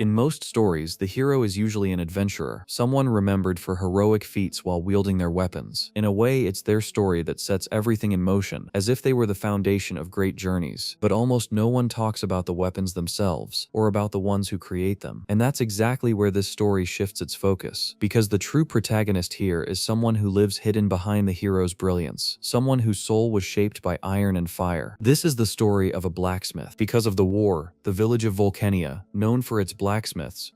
In most stories, the hero is usually an adventurer, someone remembered for heroic feats while wielding their weapons. In a way, it's their story that sets everything in motion, as if they were the foundation of great journeys. But almost no one talks about the weapons themselves, or about the ones who create them. And that's exactly where this story shifts its focus, because the true protagonist here is someone who lives hidden behind the hero's brilliance, someone whose soul was shaped by iron and fire. This is the story of a blacksmith. Because of the war, the village of Vulcania, known for its blacksmiths,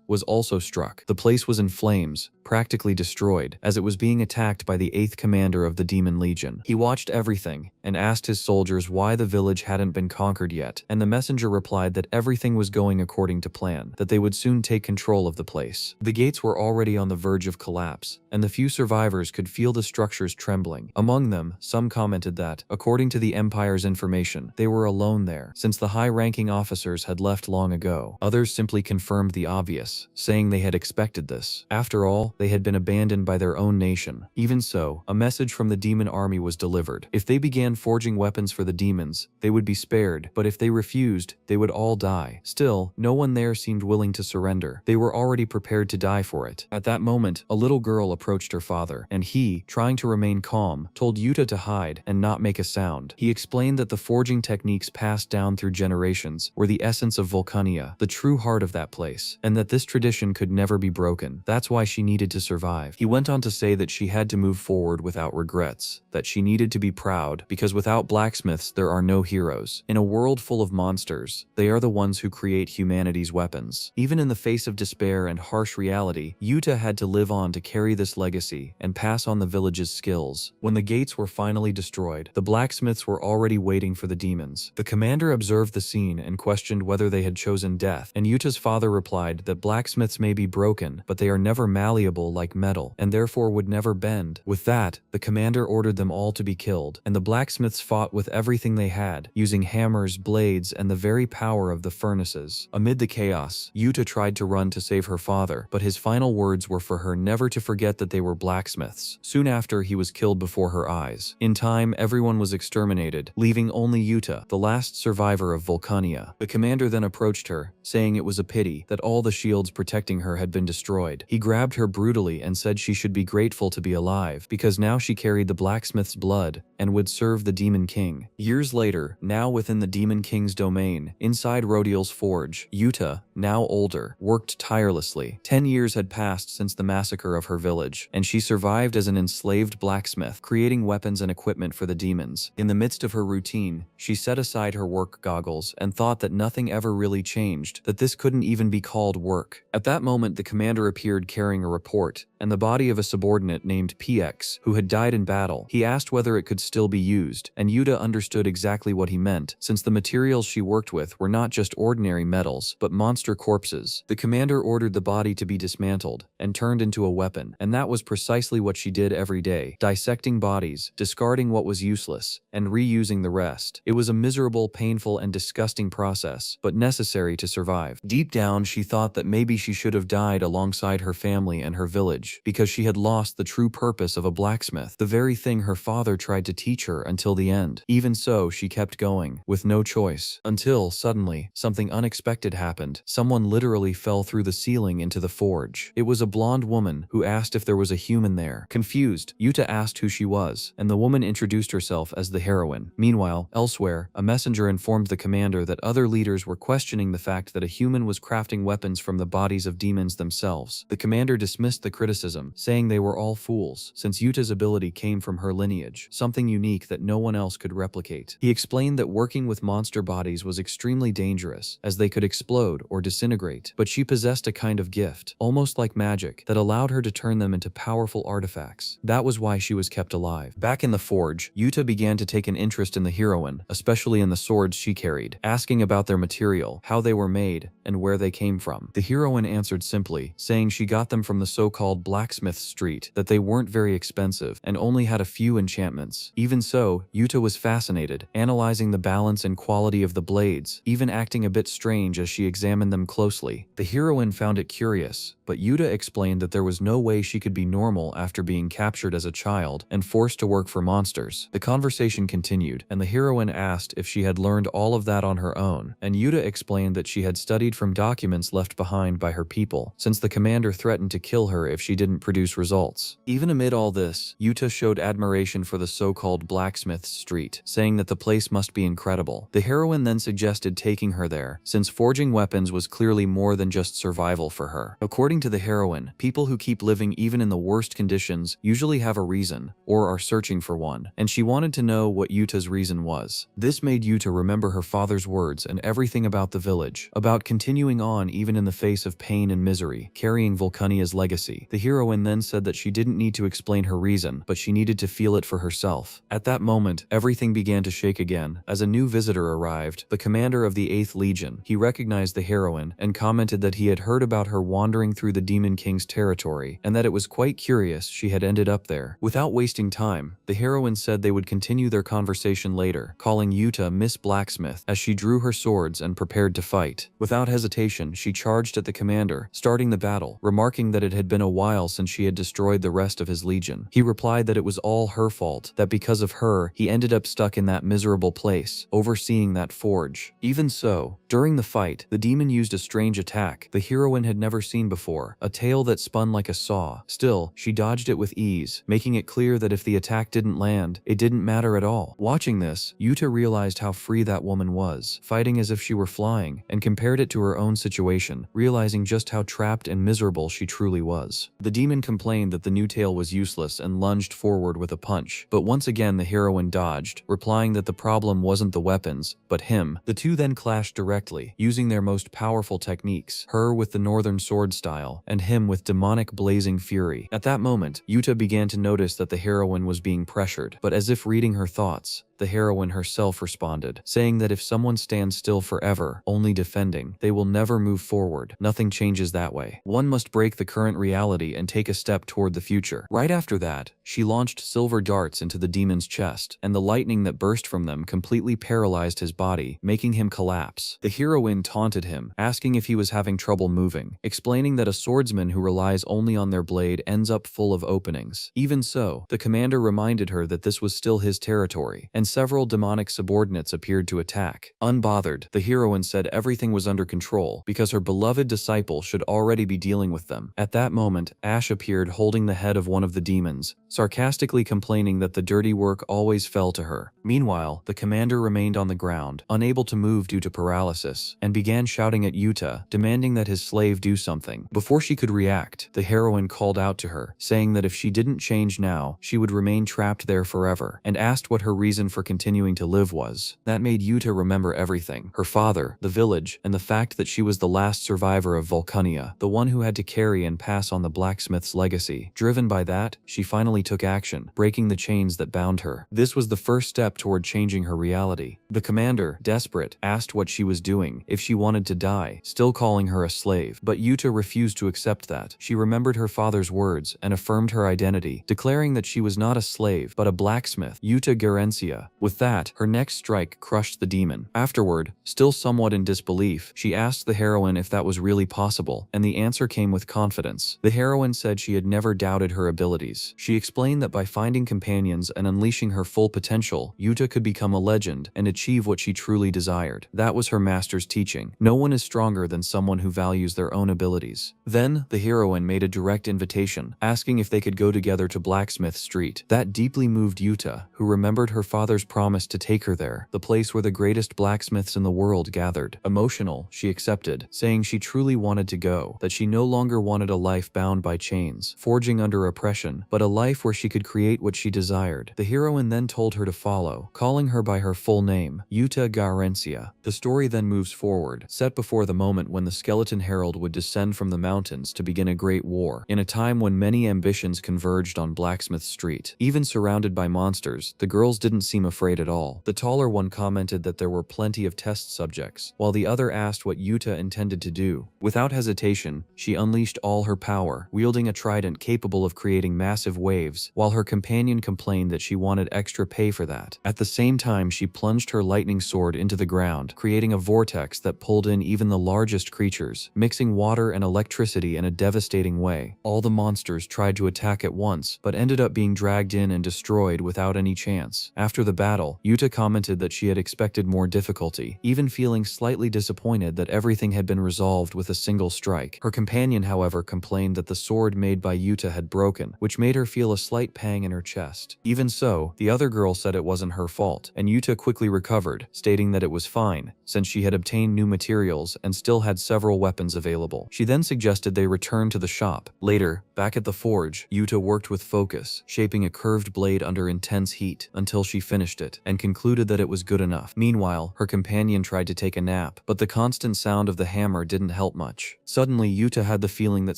was also struck. The place was in flames, practically destroyed, as it was being attacked by the 8th commander of the Demon Legion. He watched everything, and asked his soldiers why the village hadn't been conquered yet, and the messenger replied that everything was going according to plan, that they would soon take control of the place. The gates were already on the verge of collapse, and the few survivors could feel the structures trembling. Among them, some commented that, according to the Empire's information, they were alone there, since the high-ranking officers had left long ago. Others simply confirmed the obvious, saying they had expected this. After all, they had been abandoned by their own nation. Even so, a message from the demon army was delivered. If they began forging weapons for the demons, they would be spared, but if they refused, they would all die. Still, no one there seemed willing to surrender. They were already prepared to die for it. At that moment, a little girl approached her father, and he, trying to remain calm, told Yuta to hide and not make a sound. He explained that the forging techniques passed down through generations were the essence of Vulcania, the true heart of that place, and that this tradition could never be broken. That's why she needed to survive. He went on to say that she had to move forward without regrets, that she needed to be proud, because without blacksmiths there are no heroes. In a world full of monsters, they are the ones who create humanity's weapons. Even in the face of despair and harsh reality, Yuta had to live on to carry this legacy and pass on the village's skills. When the gates were finally destroyed, the blacksmiths were already waiting for the demons. The commander observed the scene and questioned whether they had chosen death, and Yuta's father replied that blacksmiths may be broken, but they are never malleable like metal, and therefore would never bend. With that, the commander ordered them all to be killed, and the blacksmiths fought with everything they had, using hammers, blades, and the very power of the furnaces. Amid the chaos, Yuta tried to run to save her father, but his final words were for her never to forget that they were blacksmiths. Soon after, he was killed before her eyes. In time, everyone was exterminated, leaving only Yuta, the last survivor of Vulcania. The commander then approached her, saying it was a pity that all the shields protecting her had been destroyed. He grabbed her brutally and said she should be grateful to be alive, because now she carried the blacksmith's blood and would serve the Demon King. Years later, now within the Demon King's domain, inside Rodiel's forge, Yuta, now older, worked tirelessly. 10 years had passed since the massacre of her village, and she survived as an enslaved blacksmith, creating weapons and equipment for the demons. In the midst of her routine, she set aside her work goggles and thought that nothing ever really changed, that this couldn't even be called work. At that moment, the commander appeared carrying a report, and the body of a subordinate named PX, who had died in battle. He asked whether it could still be used, and Yuta understood exactly what he meant, since the materials she worked with were not just ordinary metals, but monster corpses. The commander ordered the body to be dismantled and turned into a weapon, and that was precisely what she did every day, dissecting bodies, discarding what was useless, and reusing the rest. It was a miserable, painful, and disgusting process, but necessary to survive. Deep down, she thought that maybe she should have died alongside her family and her village, because she had lost the true purpose of a blacksmith, the very thing her father tried to teach her until the end. Even so, she kept going, with no choice, until, suddenly, something unexpected happened. Someone literally fell through the ceiling into the forge. It was a blonde woman who asked if there was a human there. Confused, Yuta asked who she was, and the woman introduced herself as the heroine. Meanwhile, elsewhere, a messenger informed the commander that other leaders were questioning the fact that a human was crafting weapons from the bodies of demons themselves. The commander dismissed the criticism, saying they were all fools, since Yuta's ability came from her lineage, something unique that no one else could replicate. He explained that working with monster bodies was extremely dangerous, as they could explode or disintegrate, but she possessed a kind of gift, almost like magic, that allowed her to turn them into powerful artifacts. That was why she was kept alive. Back in the forge, Yuta began to take an interest in the heroine, especially in the swords she carried, asking about their material, how they were made, and where they came from. The heroine answered simply, saying she got them from the so-called blacksmith street, that they weren't very expensive, and only had a few enchantments. Even so, Yuta was fascinated, analyzing the balance and quality of the blades, even acting a bit strange as she examined them closely. The heroine found it curious, but Yuta explained that there was no way she could be normal after being captured as a child and forced to work for monsters. The conversation continued, and the heroine asked if she had learned all of that on her own, and Yuta explained that she had studied from documents documents left behind by her people, since the commander threatened to kill her if she didn't produce results. Even amid all this, Yuta showed admiration for the so-called Blacksmith's street, saying that the place must be incredible. The heroine then suggested taking her there, since forging weapons was clearly more than just survival for her. According to the heroine, people who keep living even in the worst conditions usually have a reason, or are searching for one, and she wanted to know what Yuta's reason was. This made Yuta remember her father's words and everything about the village, about continuing on even in the face of pain and misery, carrying Vulcania's legacy. The heroine then said that she didn't need to explain her reason, but she needed to feel it for herself. At that moment, everything began to shake again. As a new visitor arrived, the commander of the 8th Legion, he recognized the heroine and commented that he had heard about her wandering through the Demon King's territory, and that it was quite curious she had ended up there. Without wasting time, the heroine said they would continue their conversation later, calling Yuta Miss Blacksmith as she drew her swords and prepared to fight. Without hesitation, she charged at the commander, starting the battle, remarking that it had been a while since she had destroyed the rest of his legion. He replied that it was all her fault, that because of her, he ended up stuck in that miserable place, overseeing that forge. Even so, during the fight, the demon used a strange attack the heroine had never seen before, a tail that spun like a saw. Still, she dodged it with ease, making it clear that if the attack didn't land, it didn't matter at all. Watching this, Yuta realized how free that woman was, fighting as if she were flying, and compared it to her own situation, realizing just how trapped and miserable she truly was. The demon complained that the new tail was useless and lunged forward with a punch, but once again the heroine dodged, replying that the problem wasn't the weapons, but him. The two then clashed directly, using their most powerful techniques, her with the northern sword style, and him with demonic blazing fury. At that moment, Yuta began to notice that the heroine was being pressured, but as if reading her thoughts, the heroine herself responded, saying that if someone stands still forever, only defending, they will never move forward. Nothing changes that way. One must break the current reality and take a step toward the future. Right after that, she launched silver darts into the demon's chest, and the lightning that burst from them completely paralyzed his body, making him collapse. The heroine taunted him, asking if he was having trouble moving, explaining that a swordsman who relies only on their blade ends up full of openings. Even so, the commander reminded her that this was still his territory, and several demonic subordinates appeared to attack. Unbothered, the heroine said everything was under control because her beloved disciple should already be dealing with them. At that moment, Ash appeared holding the head of one of the demons, sarcastically complaining that the dirty work always fell to her. Meanwhile, the commander remained on the ground, unable to move due to paralysis, and began shouting at Yuta, demanding that his slave do something. Before she could react, the heroine called out to her, saying that if she didn't change now, she would remain trapped there forever, and asked what her reason for continuing to live was. That made Yuta remember everything: her father, the village, and the fact that she was the last survivor of Vulcania, the one who had to carry and pass on the blacksmith's legacy. Driven by that, she finally took action, breaking the chains that bound her. This was the first step toward changing her reality. The commander, desperate, asked what she was doing, if she wanted to die, still calling her a slave. But Yuta refused to accept that. She remembered her father's words and affirmed her identity, declaring that she was not a slave, but a blacksmith, Yuta Garancia. With that, her next strike crushed the demon. Afterward, still somewhat in disbelief, she asked the heroine if that was really possible, and the answer came with confidence. The heroine said she had never doubted her abilities. She explained that by finding companions and unleashing her full potential, Yuta could become a legend and achieve what she truly desired. That was her master's teaching. No one is stronger than someone who values their own abilities. Then, the heroine made a direct invitation, asking if they could go together to Blacksmith Street. That deeply moved Yuta, who remembered her father's promise to take her there, the place where the greatest blacksmiths in the world gathered. Emotional, she accepted, saying she truly wanted to go, that she no longer wanted a life bound by chains, forging under oppression, but a life where she could create what she desired. The heroine then told her to follow, calling her by her full name, Yuta Garancia. The story then moves forward, set before the moment when the skeleton herald would descend from the mountains to begin a great war, in a time when many ambitions converged on Blacksmith Street. Even surrounded by monsters, the girls didn't seem afraid at all. The taller one commented that there were plenty of test subjects, while the other asked what Yuta intended to do. Without hesitation, she unleashed all her power, wielding a trident capable of creating massive waves, while her companion complained that she wanted extra pay for that. At the same time, she plunged her lightning sword into the ground, creating a vortex that pulled in even the largest creatures, mixing water and electricity in a devastating way. All the monsters tried to attack at once, but ended up being dragged in and destroyed without any chance. After the battle, Yuta commented that she had expected more difficulty, even feeling slightly disappointed that everything had been resolved with a single strike. Her companion, however, complained that the sword made by Yuta had broken, which made her feel a slight pang in her chest. Even so, the other girl said it wasn't her fault, and Yuta quickly recovered, stating that it was fine, since she had obtained new materials and still had several weapons available. She then suggested they return to the shop. Later, back at the forge, Yuta worked with focus, shaping a curved blade under intense heat until she finished it and concluded that it was good enough. Meanwhile, her companion tried to take a nap, but the constant sound of the hammer didn't help much. Suddenly, Yuta had the feeling that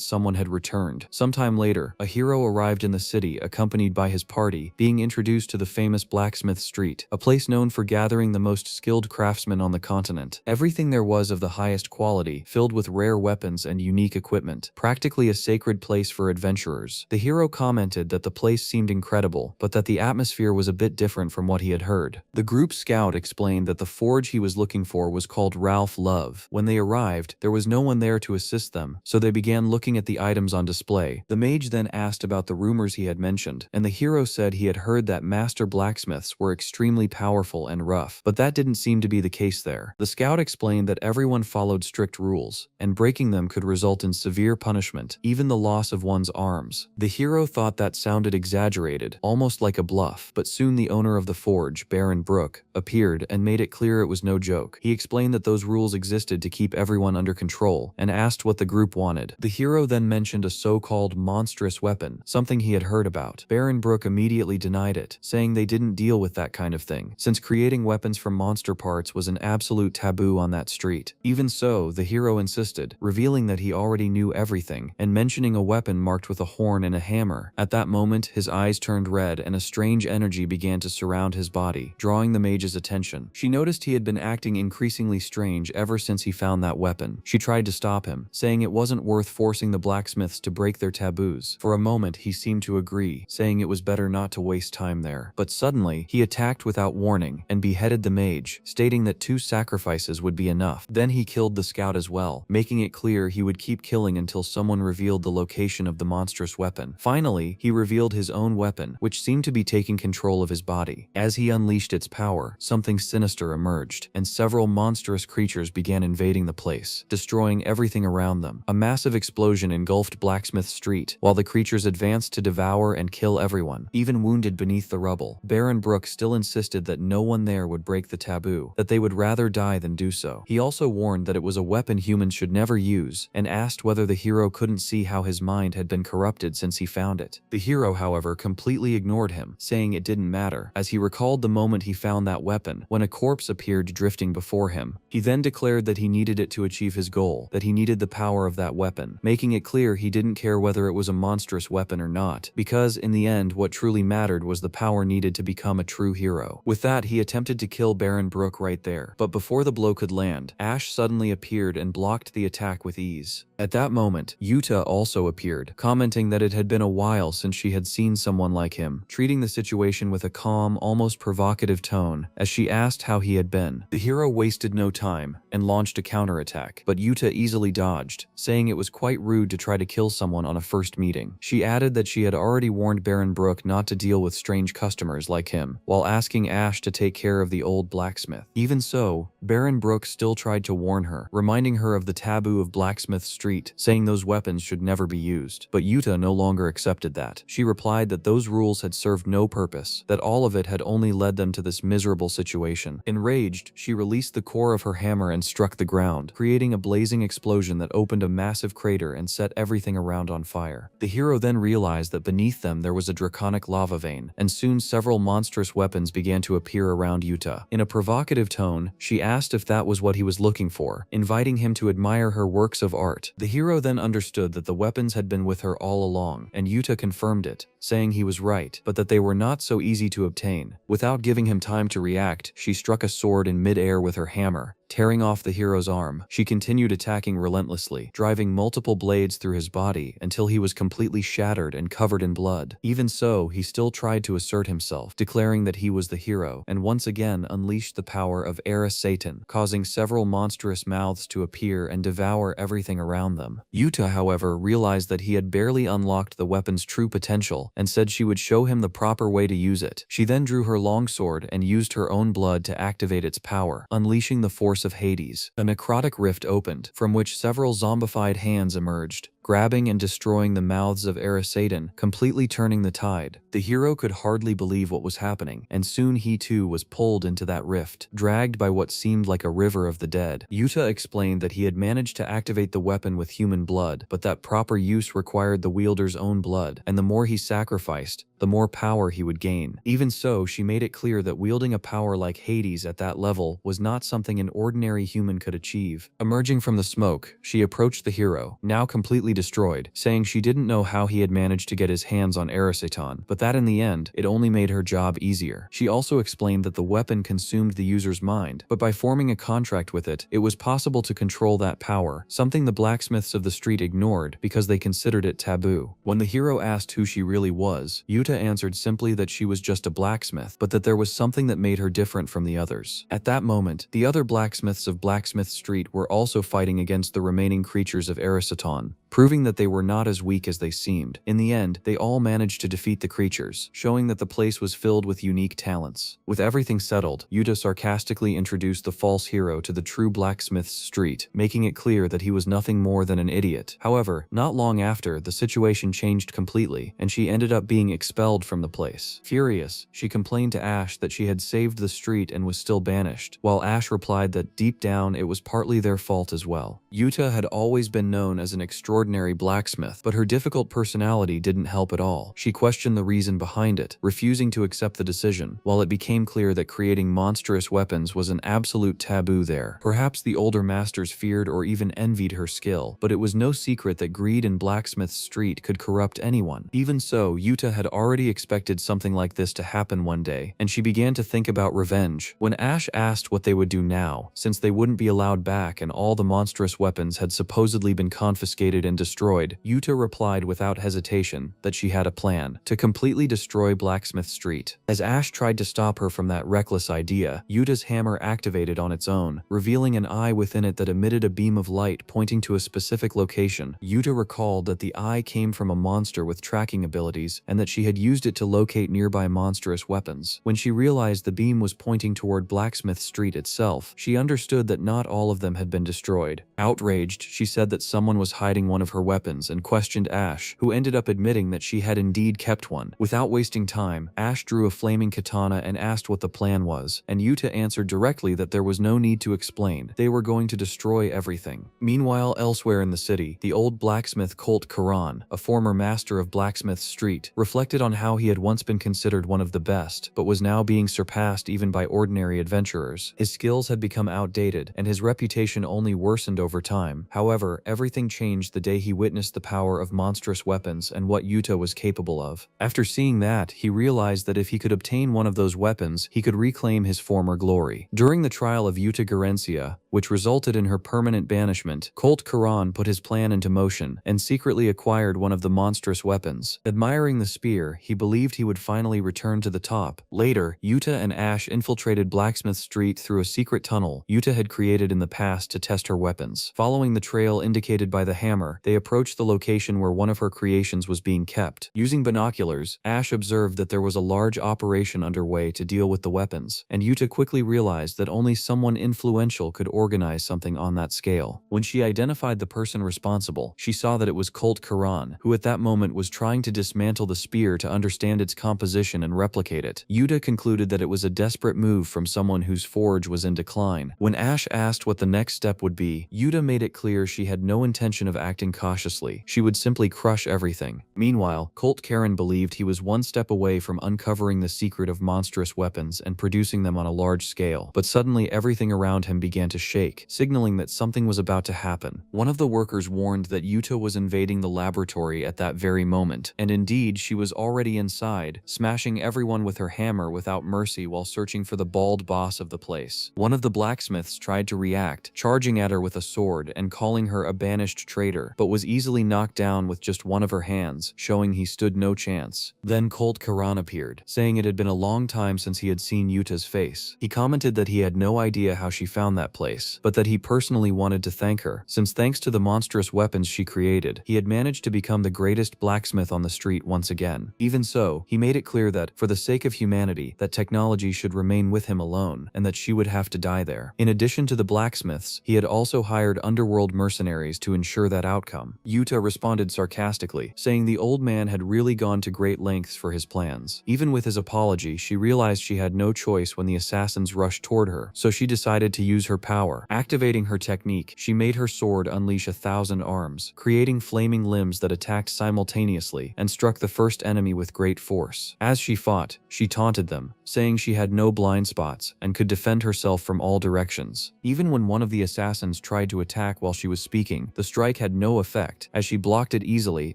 someone had returned. Sometime later, a hero arrived in the city accompanied by his party, being introduced to the famous Blacksmith Street, a place known for gathering the most skilled craftsmen on the continent. Everything there was of the highest quality, filled with rare weapons and unique equipment, practically a sacred place for adventurers. The hero commented that the place seemed incredible, but that the atmosphere was a bit different from what he had heard. The group scout explained that the forge he was looking for was called Ralph Love. When they arrived, there was no one there to assist them, so they began looking at the items on display. The mage then asked about the rumors he had mentioned, and the hero said he had heard that master blacksmiths were extremely powerful and rough, but that didn't seem to be the case there. The scout explained that everyone followed strict rules, and breaking them could result in severe punishment, even the loss of one's arms. The hero thought that sounded exaggerated, almost like a bluff, but soon the owner of the forge, Baron Brook, appeared and made it clear it was no joke. He explained that those rules existed to keep everyone under control, and asked what the group wanted. The hero then mentioned a so-called monstrous weapon, something he had heard about. Baron Brook immediately denied it, saying they didn't deal with that kind of thing, since creating weapons from monster parts was an absolute taboo on that street. Even so, the hero insisted, revealing that he already knew everything, and mentioning a weapon marked with a horn and a hammer. At that moment, his eyes turned red and a strange energy began to surround his body, drawing the mage's attention. She noticed he had been acting increasingly strange ever since he found that weapon. She tried to stop him, saying it wasn't worth forcing the blacksmiths to break their taboos. For a moment, he seemed to agree, saying it was better not to waste time there. But suddenly, he attacked without warning and beheaded the mage, stating that 2 sacrifices would be enough. Then he killed the scout as well, making it clear he would keep killing until someone revealed the location of the monstrous weapon. Finally, he revealed his own weapon, which seemed to be taking control of his body. As he unleashed its power, something sinister emerged, and several monstrous creatures began invading the place, destroying everything around them. A massive explosion engulfed Blacksmith Street, while the creatures advanced to devour and kill everyone, even wounded beneath the rubble. Baron Brook still insisted that no one there would break the taboo, that they would rather die than do so. He also warned that it was a weapon humans should never use, and asked whether the hero couldn't see how his mind had been corrupted since he found it. The hero, however, completely ignored him, saying it didn't matter, as he recalled the moment he found that weapon, when a corpse appeared drifting before him. He then declared that he needed it to achieve his goal, that he needed the power of that weapon, making it clear he didn't care whether it was a monstrous weapon or not, because in the end what truly mattered was the power needed to become a true hero. With that, he attempted to kill Baron Brook right there, but before the blow could land, Ash suddenly appeared and blocked the attack with ease. At that moment, Yuta also appeared, commenting that it had been a while since she had seen someone like him, treating the situation with a calm, almost provocative tone, as she asked how he had been. The hero wasted no time, and launched a counterattack, but Yuta easily dodged, saying it was quite rude to try to kill someone on a first meeting. She added that she had already warned Baron Brook not to deal with strange customers like him, while asking Ash to take care of the old blacksmith. Even so, Baron Brook still tried to warn her, reminding her of the taboo of Blacksmith Street, saying those weapons should never be used. But Yuta no longer accepted that. She replied that those rules had served no purpose, that all of it had only led them to this miserable situation. Enraged, she released the core of her hammer and struck the ground, creating a blazing explosion that opened a massive crater and set everything around on fire. The hero then realized that beneath them there was a draconic lava vein, and soon several monstrous weapons began to appear around Yuta. In a provocative tone, she asked if that was what he was looking for, inviting him to admire her works of art. The hero then understood that the weapons had been with her all along, and Yuta confirmed it, saying he was right, but that they were not so easy to obtain. Without giving him time to react, she struck a sword in mid-air with her hammer, tearing off the hero's arm. She continued attacking relentlessly, driving multiple blades through his body until he was completely shattered and covered in blood. Even so, he still tried to assert himself, declaring that he was the hero, and once again unleashed the power of Era Satan, causing several monstrous mouths to appear and devour everything around them. Yuta, however, realized that he had barely unlocked the weapon's true potential and said she would show him the proper way to use it. She then drew her longsword and used her own blood to activate its power, unleashing the force of Hades. A necrotic rift opened, from which several zombified hands emerged, grabbing and destroying the mouths of Era Satan, completely turning the tide. The hero could hardly believe what was happening, and soon he too was pulled into that rift, dragged by what seemed like a river of the dead. Yuta explained that he had managed to activate the weapon with human blood, but that proper use required the wielder's own blood, and the more he sacrificed, the more power he would gain. Even so, she made it clear that wielding a power like Hades at that level was not something an ordinary human could achieve. Emerging from the smoke, she approached the hero, now completely destroyed, saying she didn't know how he had managed to get his hands on Erasatan, but that in the end, it only made her job easier. She also explained that the weapon consumed the user's mind, but by forming a contract with it, it was possible to control that power, something the blacksmiths of the street ignored because they considered it taboo. When the hero asked who she really was, Yuta answered simply that she was just a blacksmith, but that there was something that made her different from the others. At that moment, the other blacksmiths of Blacksmith Street were also fighting against the remaining creatures of Erasatan, proving that they were not as weak as they seemed. In the end, they all managed to defeat the creatures, showing that the place was filled with unique talents. With everything settled, Yuta sarcastically introduced the false hero to the true Blacksmith's Street, making it clear that he was nothing more than an idiot. However, not long after, the situation changed completely, and she ended up being expelled from the place. Furious, she complained to Ash that she had saved the street and was still banished, while Ash replied that deep down it was partly their fault as well. Yuta had always been known as an extraordinary blacksmith, but her difficult personality didn't help at all. She questioned the reason behind it, refusing to accept the decision, while it became clear that creating monstrous weapons was an absolute taboo there. Perhaps the older masters feared or even envied her skill, but it was no secret that greed in Blacksmith Street could corrupt anyone. Even so, Yuta had already expected something like this to happen one day, and she began to think about revenge. When Ash asked what they would do now, since they wouldn't be allowed back and all the monstrous weapons had supposedly been confiscated and destroyed, Yuta replied without hesitation that she had a plan to completely destroy Blacksmith Street. As Ash tried to stop her from that reckless idea, Yuta's hammer activated on its own, revealing an eye within it that emitted a beam of light pointing to a specific location. Yuta recalled that the eye came from a monster with tracking abilities and that she had used it to locate nearby monstrous weapons. When she realized the beam was pointing toward Blacksmith Street itself, she understood that not all of them had been destroyed. Outraged, she said that someone was hiding one of her weapons and questioned Ash, who ended up admitting that she had indeed kept one. Without wasting time, Ash drew a flaming katana and asked what the plan was, and Yuta answered directly that there was no need to explain. They were going to destroy everything. Meanwhile, elsewhere in the city, the old blacksmith Colt Karan, a former master of Blacksmith Street, reflected on how he had once been considered one of the best, but was now being surpassed even by ordinary adventurers. His skills had become outdated, and his reputation only worsened over time. However, everything changed the day he witnessed the power of monstrous weapons and what Yuta was capable of. After seeing that, he realized that if he could obtain one of those weapons, he could reclaim his former glory. During the trial of Yuta Garancia, which resulted in her permanent banishment, Colt Karan put his plan into motion and secretly acquired one of the monstrous weapons. Admiring the spear, he believed he would finally return to the top. Later, Yuta and Ash infiltrated Blacksmith Street through a secret tunnel Yuta had created in the past to test her weapons. Following the trail indicated by the hammer, they approached the location where one of her creations was being kept. Using binoculars, Ash observed that there was a large operation underway to deal with the weapons, and Yuta quickly realized that only someone influential could organize something on that scale. When she identified the person responsible, she saw that it was Colt Karan, who at that moment was trying to dismantle the spear to understand its composition and replicate it. Yuta concluded that it was a desperate move from someone whose forge was in decline. When Ash asked what the next step would be, Yuta made it clear she had no intention of acting acting cautiously. She would simply crush everything. Meanwhile, Colt Karen believed he was one step away from uncovering the secret of monstrous weapons and producing them on a large scale. But suddenly everything around him began to shake, signaling that something was about to happen. One of the workers warned that Yuta was invading the laboratory at that very moment, and indeed she was already inside, smashing everyone with her hammer without mercy while searching for the bald boss of the place. One of the blacksmiths tried to react, charging at her with a sword and calling her a banished traitor, but was easily knocked down with just one of her hands, showing he stood no chance. Then Colt Karan appeared, saying it had been a long time since he had seen Yuta's face. He commented that he had no idea how she found that place, but that he personally wanted to thank her, since thanks to the monstrous weapons she created, he had managed to become the greatest blacksmith on the street once again. Even so, he made it clear that, for the sake of humanity, that technology should remain with him alone, and that she would have to die there. In addition to the blacksmiths, he had also hired underworld mercenaries to ensure that outcome. Yuta responded sarcastically, saying the old man had really gone to great lengths for his plans. Even with his apology, she realized she had no choice when the assassins rushed toward her, so she decided to use her power. Activating her technique, she made her sword unleash 1,000 arms, creating flaming limbs that attacked simultaneously and struck the first enemy with great force. As she fought, she taunted them, saying she had no blind spots and could defend herself from all directions. Even when one of the assassins tried to attack while she was speaking, the strike had no effect, as she blocked it easily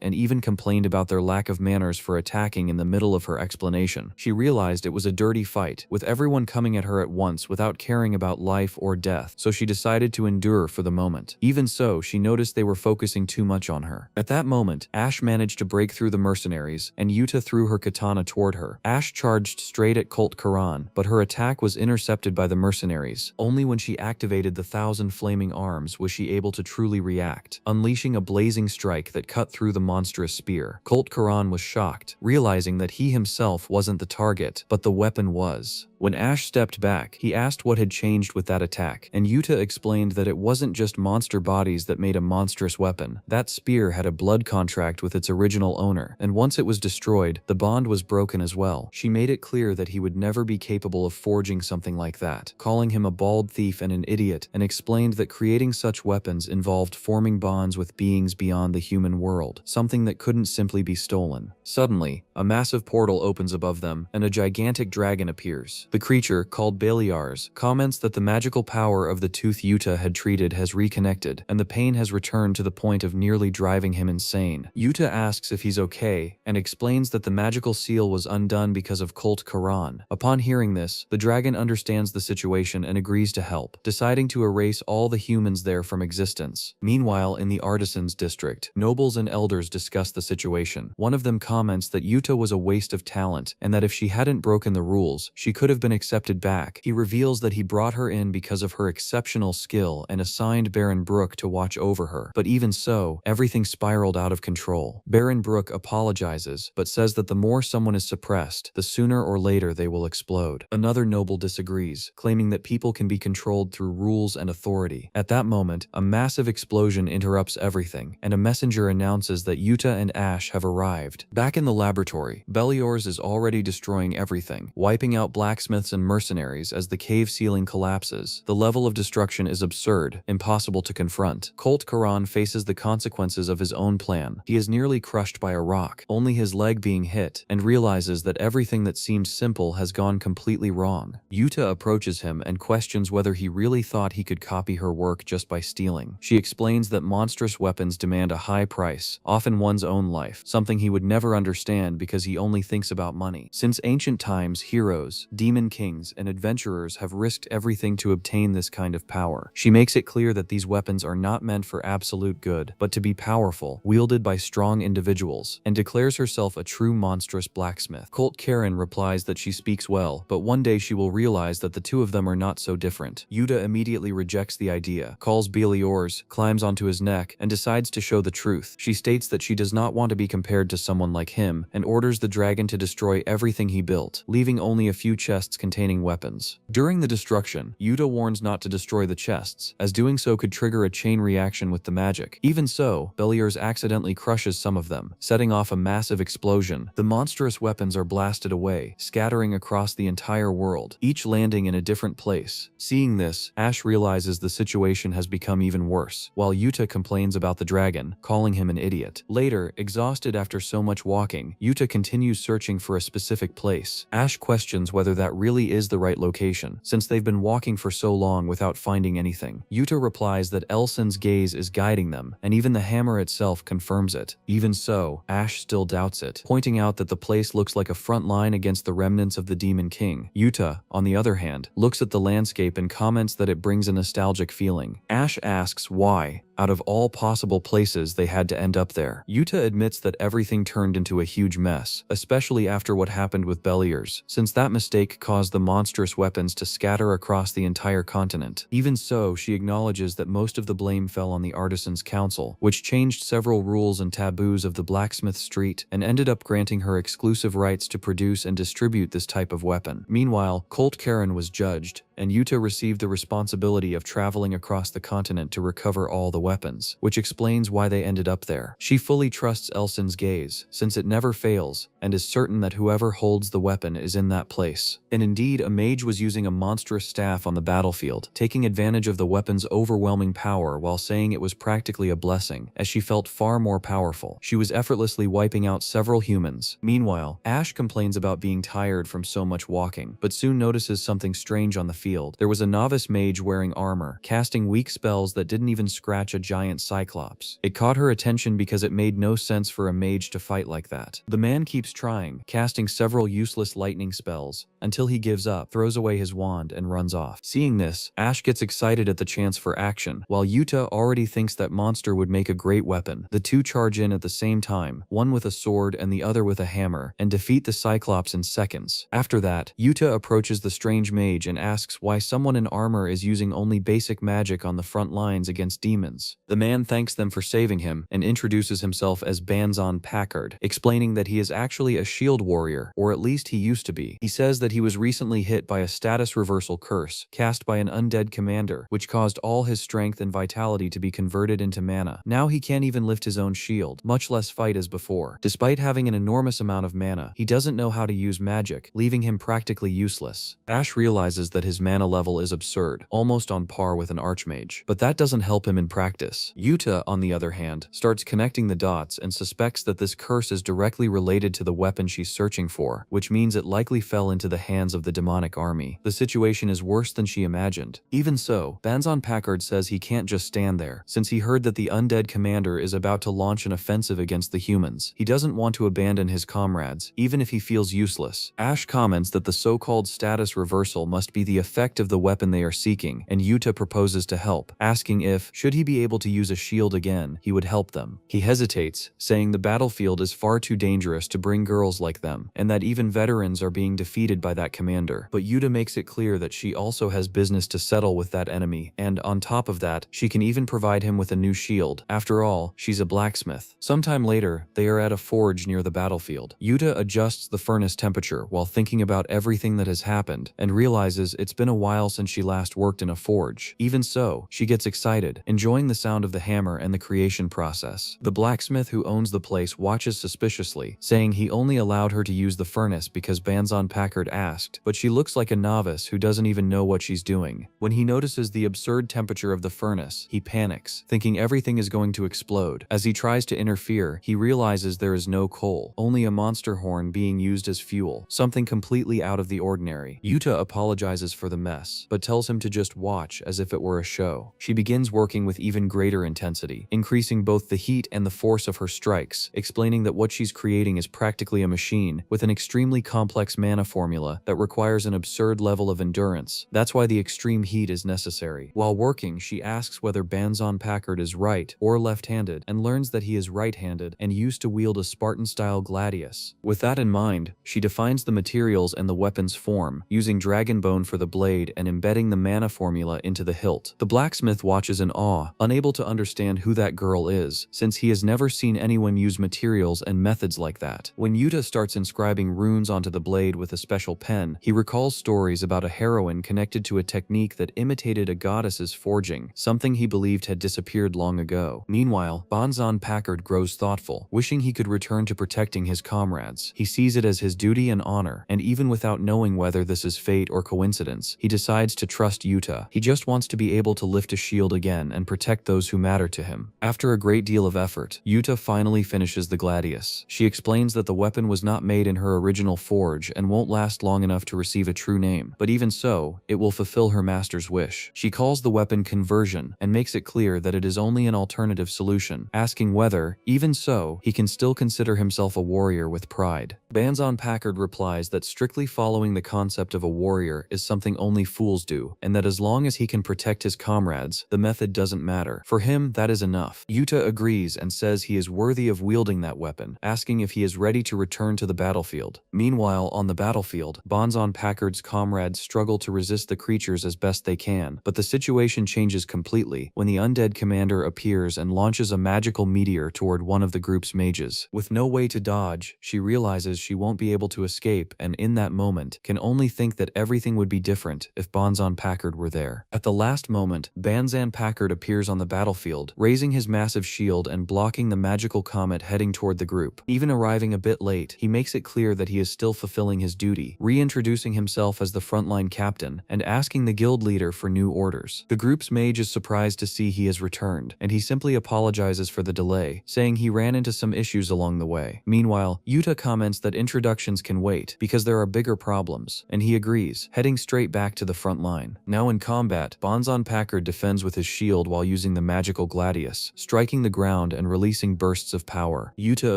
and even complained about their lack of manners for attacking in the middle of her explanation. She realized it was a dirty fight, with everyone coming at her at once without caring about life or death, so she decided to endure for the moment. Even so, she noticed they were focusing too much on her. At that moment, Ash managed to break through the mercenaries, and Yuta threw her katana toward her. Ash charged straight at Colt Karan, but her attack was intercepted by the mercenaries. Only when she activated the 1,000 flaming arms was she able to truly react, unleashing a blazing strike that cut through the monstrous spear. Colt Karan was shocked, realizing that he himself wasn't the target, but the weapon was. When Ash stepped back, he asked what had changed with that attack, and Yuta explained that it wasn't just monster bodies that made a monstrous weapon. That spear had a blood contract with its original owner, and once it was destroyed, the bond was broken as well. She made it clear that he would never be capable of forging something like that, calling him a bald thief and an idiot, and explained that creating such weapons involved forming bonds with beings beyond the human world, something that couldn't simply be stolen. Suddenly, a massive portal opens above them, and a gigantic dragon appears. The creature, called Beliars, comments that the magical power of the tooth Yuta had treated has reconnected, and the pain has returned to the point of nearly driving him insane. Yuta asks if he's okay, and explains that the magical seal was undone because of Colt Karan. Upon hearing this, the dragon understands the situation and agrees to help, deciding to erase all the humans there from existence. Meanwhile, in the Artisans District, nobles and elders discuss the situation. One of them comments that Yuta was a waste of talent, and that if she hadn't broken the rules, she could have been accepted back. He reveals that he brought her in because of her exceptional skill and assigned Baron Brook to watch over her. But even so, everything spiraled out of control. Baron Brook apologizes, but says that the more someone is suppressed, the sooner or later they will explode. Another noble disagrees, claiming that people can be controlled through rules and authority. At that moment, a massive explosion interrupts everything, and a messenger announces that Yuta and Ash have arrived. Back in the laboratory, Beliars is already destroying everything, wiping out blacksmiths and mercenaries as the cave ceiling collapses. The level of destruction is absurd, impossible to confront. Colt Karan faces the consequences of his own plan. He is nearly crushed by a rock, only his leg being hit, and realizes that everything that seemed simple has gone completely wrong. Yuta approaches him and questions whether he really thought he could copy her work just by stealing. She explains that monstrous weapons demand a high price, often one's own life, something he would never understand because he only thinks about money. Since ancient times, heroes, demon kings, and adventurers have risked everything to obtain this kind of power. She makes it clear that these weapons are not meant for absolute good, but to be powerful, wielded by strong individuals, and declares herself a true monstrous blacksmith. Colt Karen replies that she speaks well, but one day she will realize that the two of them are not so different. Yuta immediately rejects the idea, calls Beliars, climbs onto his neck, and decides to show the truth. She states that she does not want to be compared to someone like him, and orders the dragon to destroy everything he built, leaving only a few chests containing weapons. During the destruction, Yuta warns not to destroy the chests, as doing so could trigger a chain reaction with the magic. Even so, Beliars accidentally crushes some of them, setting off a massive explosion. The monstrous weapons are blasted away, scattering across the entire world, each landing in a different place. Seeing this, Ash realizes the situation has become even worse. While Yuta complains about about the dragon, calling him an idiot. Later, exhausted after so much walking, Yuta continues searching for a specific place. Ash questions whether that really is the right location, since they've been walking for so long without finding anything. Yuta replies that Elsin's gaze is guiding them, and even the hammer itself confirms it. Even so, Ash still doubts it, pointing out that the place looks like a front line against the remnants of the Demon King. Yuta, on the other hand, looks at the landscape and comments that it brings a nostalgic feeling. Ash asks why, out of all possible places, they had to end up there. Yuta admits that everything turned into a huge mess, especially after what happened with Beliers, since that mistake caused the monstrous weapons to scatter across the entire continent. Even so, she acknowledges that most of the blame fell on the Artisans' Council, which changed several rules and taboos of the Blacksmith Street and ended up granting her exclusive rights to produce and distribute this type of weapon. Meanwhile, Colt Karen was judged, and Yuta received the responsibility of traveling across the continent to recover all the weapons, which explains why they ended up there. She fully trusts Elsin's gaze, since it never fails, and is certain that whoever holds the weapon is in that place. And indeed, a mage was using a monstrous staff on the battlefield, taking advantage of the weapon's overwhelming power while saying it was practically a blessing, as she felt far more powerful. She was effortlessly wiping out several humans. Meanwhile, Ash complains about being tired from so much walking, but soon notices something strange on the field. There was a novice mage wearing armor, casting weak spells that didn't even scratch a giant cyclops. It caught her attention because it made no sense for a mage to fight like that. The man keeps trying, casting several useless lightning spells, until he gives up, throws away his wand, and runs off. Seeing this, Ash gets excited at the chance for action, while Yuta already thinks that monster would make a great weapon. The two charge in at the same time, one with a sword and the other with a hammer, and defeat the cyclops in seconds. After that, Yuta approaches the strange mage and asks why someone in armor is using only basic magic on the front lines against demons. The man thanks them for saving him and introduces himself as Banzon Packard, explaining that he is actually a shield warrior, or at least he used to be. He says that he was recently hit by a status reversal curse cast by an undead commander, which caused all his strength and vitality to be converted into mana. Now he can't even lift his own shield, much less fight as before. Despite having an enormous amount of mana, he doesn't know how to use magic, leaving him practically useless. Ash realizes that his mana level is absurd, almost on par with an archmage, but that doesn't help him in practice. Yuta, on the other hand, starts connecting the dots and suspects that this curse is directly related to the weapon she's searching for, which means it likely fell into the hands of the demonic army. The situation is worse than she imagined. Even so, Banzon Packard says he can't just stand there, since he heard that the undead commander is about to launch an offensive against the humans. He doesn't want to abandon his comrades, even if he feels useless. Ash comments that the so-called status reversal must be the effect of the weapon they are seeking, and Yuta proposes to help, asking if, should he be able to use a shield again, he would help them. He hesitates, saying the battlefield is far too dangerous to bring girls like them, and that even veterans are being defeated by that commander. But Yuta makes it clear that she also has business to settle with that enemy, and on top of that, she can even provide him with a new shield. After all, she's a blacksmith. Sometime later, they are at a forge near the battlefield. Yuta adjusts the furnace temperature while thinking about everything that has happened, and realizes it's been a while since she last worked in a forge. Even so, she gets excited, enjoying the sound of the hammer and the creation process. The blacksmith who owns the place watches suspiciously, saying he only allowed her to use the furnace because Banzon Packard asked, but she looks like a novice who doesn't even know what she's doing. When he notices the absurd temperature of the furnace, he panics, thinking everything is going to explode. As he tries to interfere, he realizes there is no coal, only a monster horn being used as fuel, something completely out of the ordinary. Yuta apologizes for the mess, but tells him to just watch as if it were a show. She begins working with even greater intensity, increasing both the heat and the force of her strikes, explaining that what she's creating is practically a machine with an extremely complex mana formula that requires an absurd level of endurance. That's why the extreme heat is necessary. While working, she asks whether Banzon Packard is right or left-handed, and learns that he is right-handed and used to wield a Spartan-style gladius. With that in mind, she defines the materials and the weapon's form, using dragon bone for the blade and embedding the mana formula into the hilt. The blacksmith watches in awe, unable to understand who that girl is, since he has never seen anyone use materials and methods like that. When Yuta starts inscribing runes onto the blade with a special special pen, he recalls stories about a heroine connected to a technique that imitated a goddess's forging, something he believed had disappeared long ago. Meanwhile, Bonzon Packard grows thoughtful, wishing he could return to protecting his comrades. He sees it as his duty and honor, and even without knowing whether this is fate or coincidence, he decides to trust Yuta. He just wants to be able to lift a shield again and protect those who matter to him. After a great deal of effort, Yuta finally finishes the gladius. She explains that the weapon was not made in her original forge and won't last long enough to receive a true name, but even so, it will fulfill her master's wish. She calls the weapon conversion and makes it clear that it is only an alternative solution, asking whether, even so, he can still consider himself a warrior with pride. Bonzon Packard replies that strictly following the concept of a warrior is something only fools do, and that as long as he can protect his comrades, the method doesn't matter. For him, that is enough. Yuta agrees and says he is worthy of wielding that weapon, asking if he is ready to return to the battlefield. Meanwhile, on the battlefield, Bonzon Packard's comrades struggle to resist the creatures as best they can, but the situation changes completely when the undead commander appears and launches a magical meteor toward one of the group's mages. With no way to dodge, she realizes she won't be able to escape, and in that moment, can only think that everything would be different if Bonzon Packard were there. At the last moment, Bonzon Packard appears on the battlefield, raising his massive shield and blocking the magical comet heading toward the group. Even arriving a bit late, he makes it clear that he is still fulfilling his duty, reintroducing himself as the frontline captain and asking the guild leader for new orders. The group's mage is surprised to see he has returned, and he simply apologizes for the delay, saying he ran into some issues along the way. Meanwhile, Yuta comments that introductions can wait because there are bigger problems, and he agrees, heading straight back to the front line. Now in combat, Bonzon Packard defends with his shield while using the magical gladius, striking the ground and releasing bursts of power. Yuta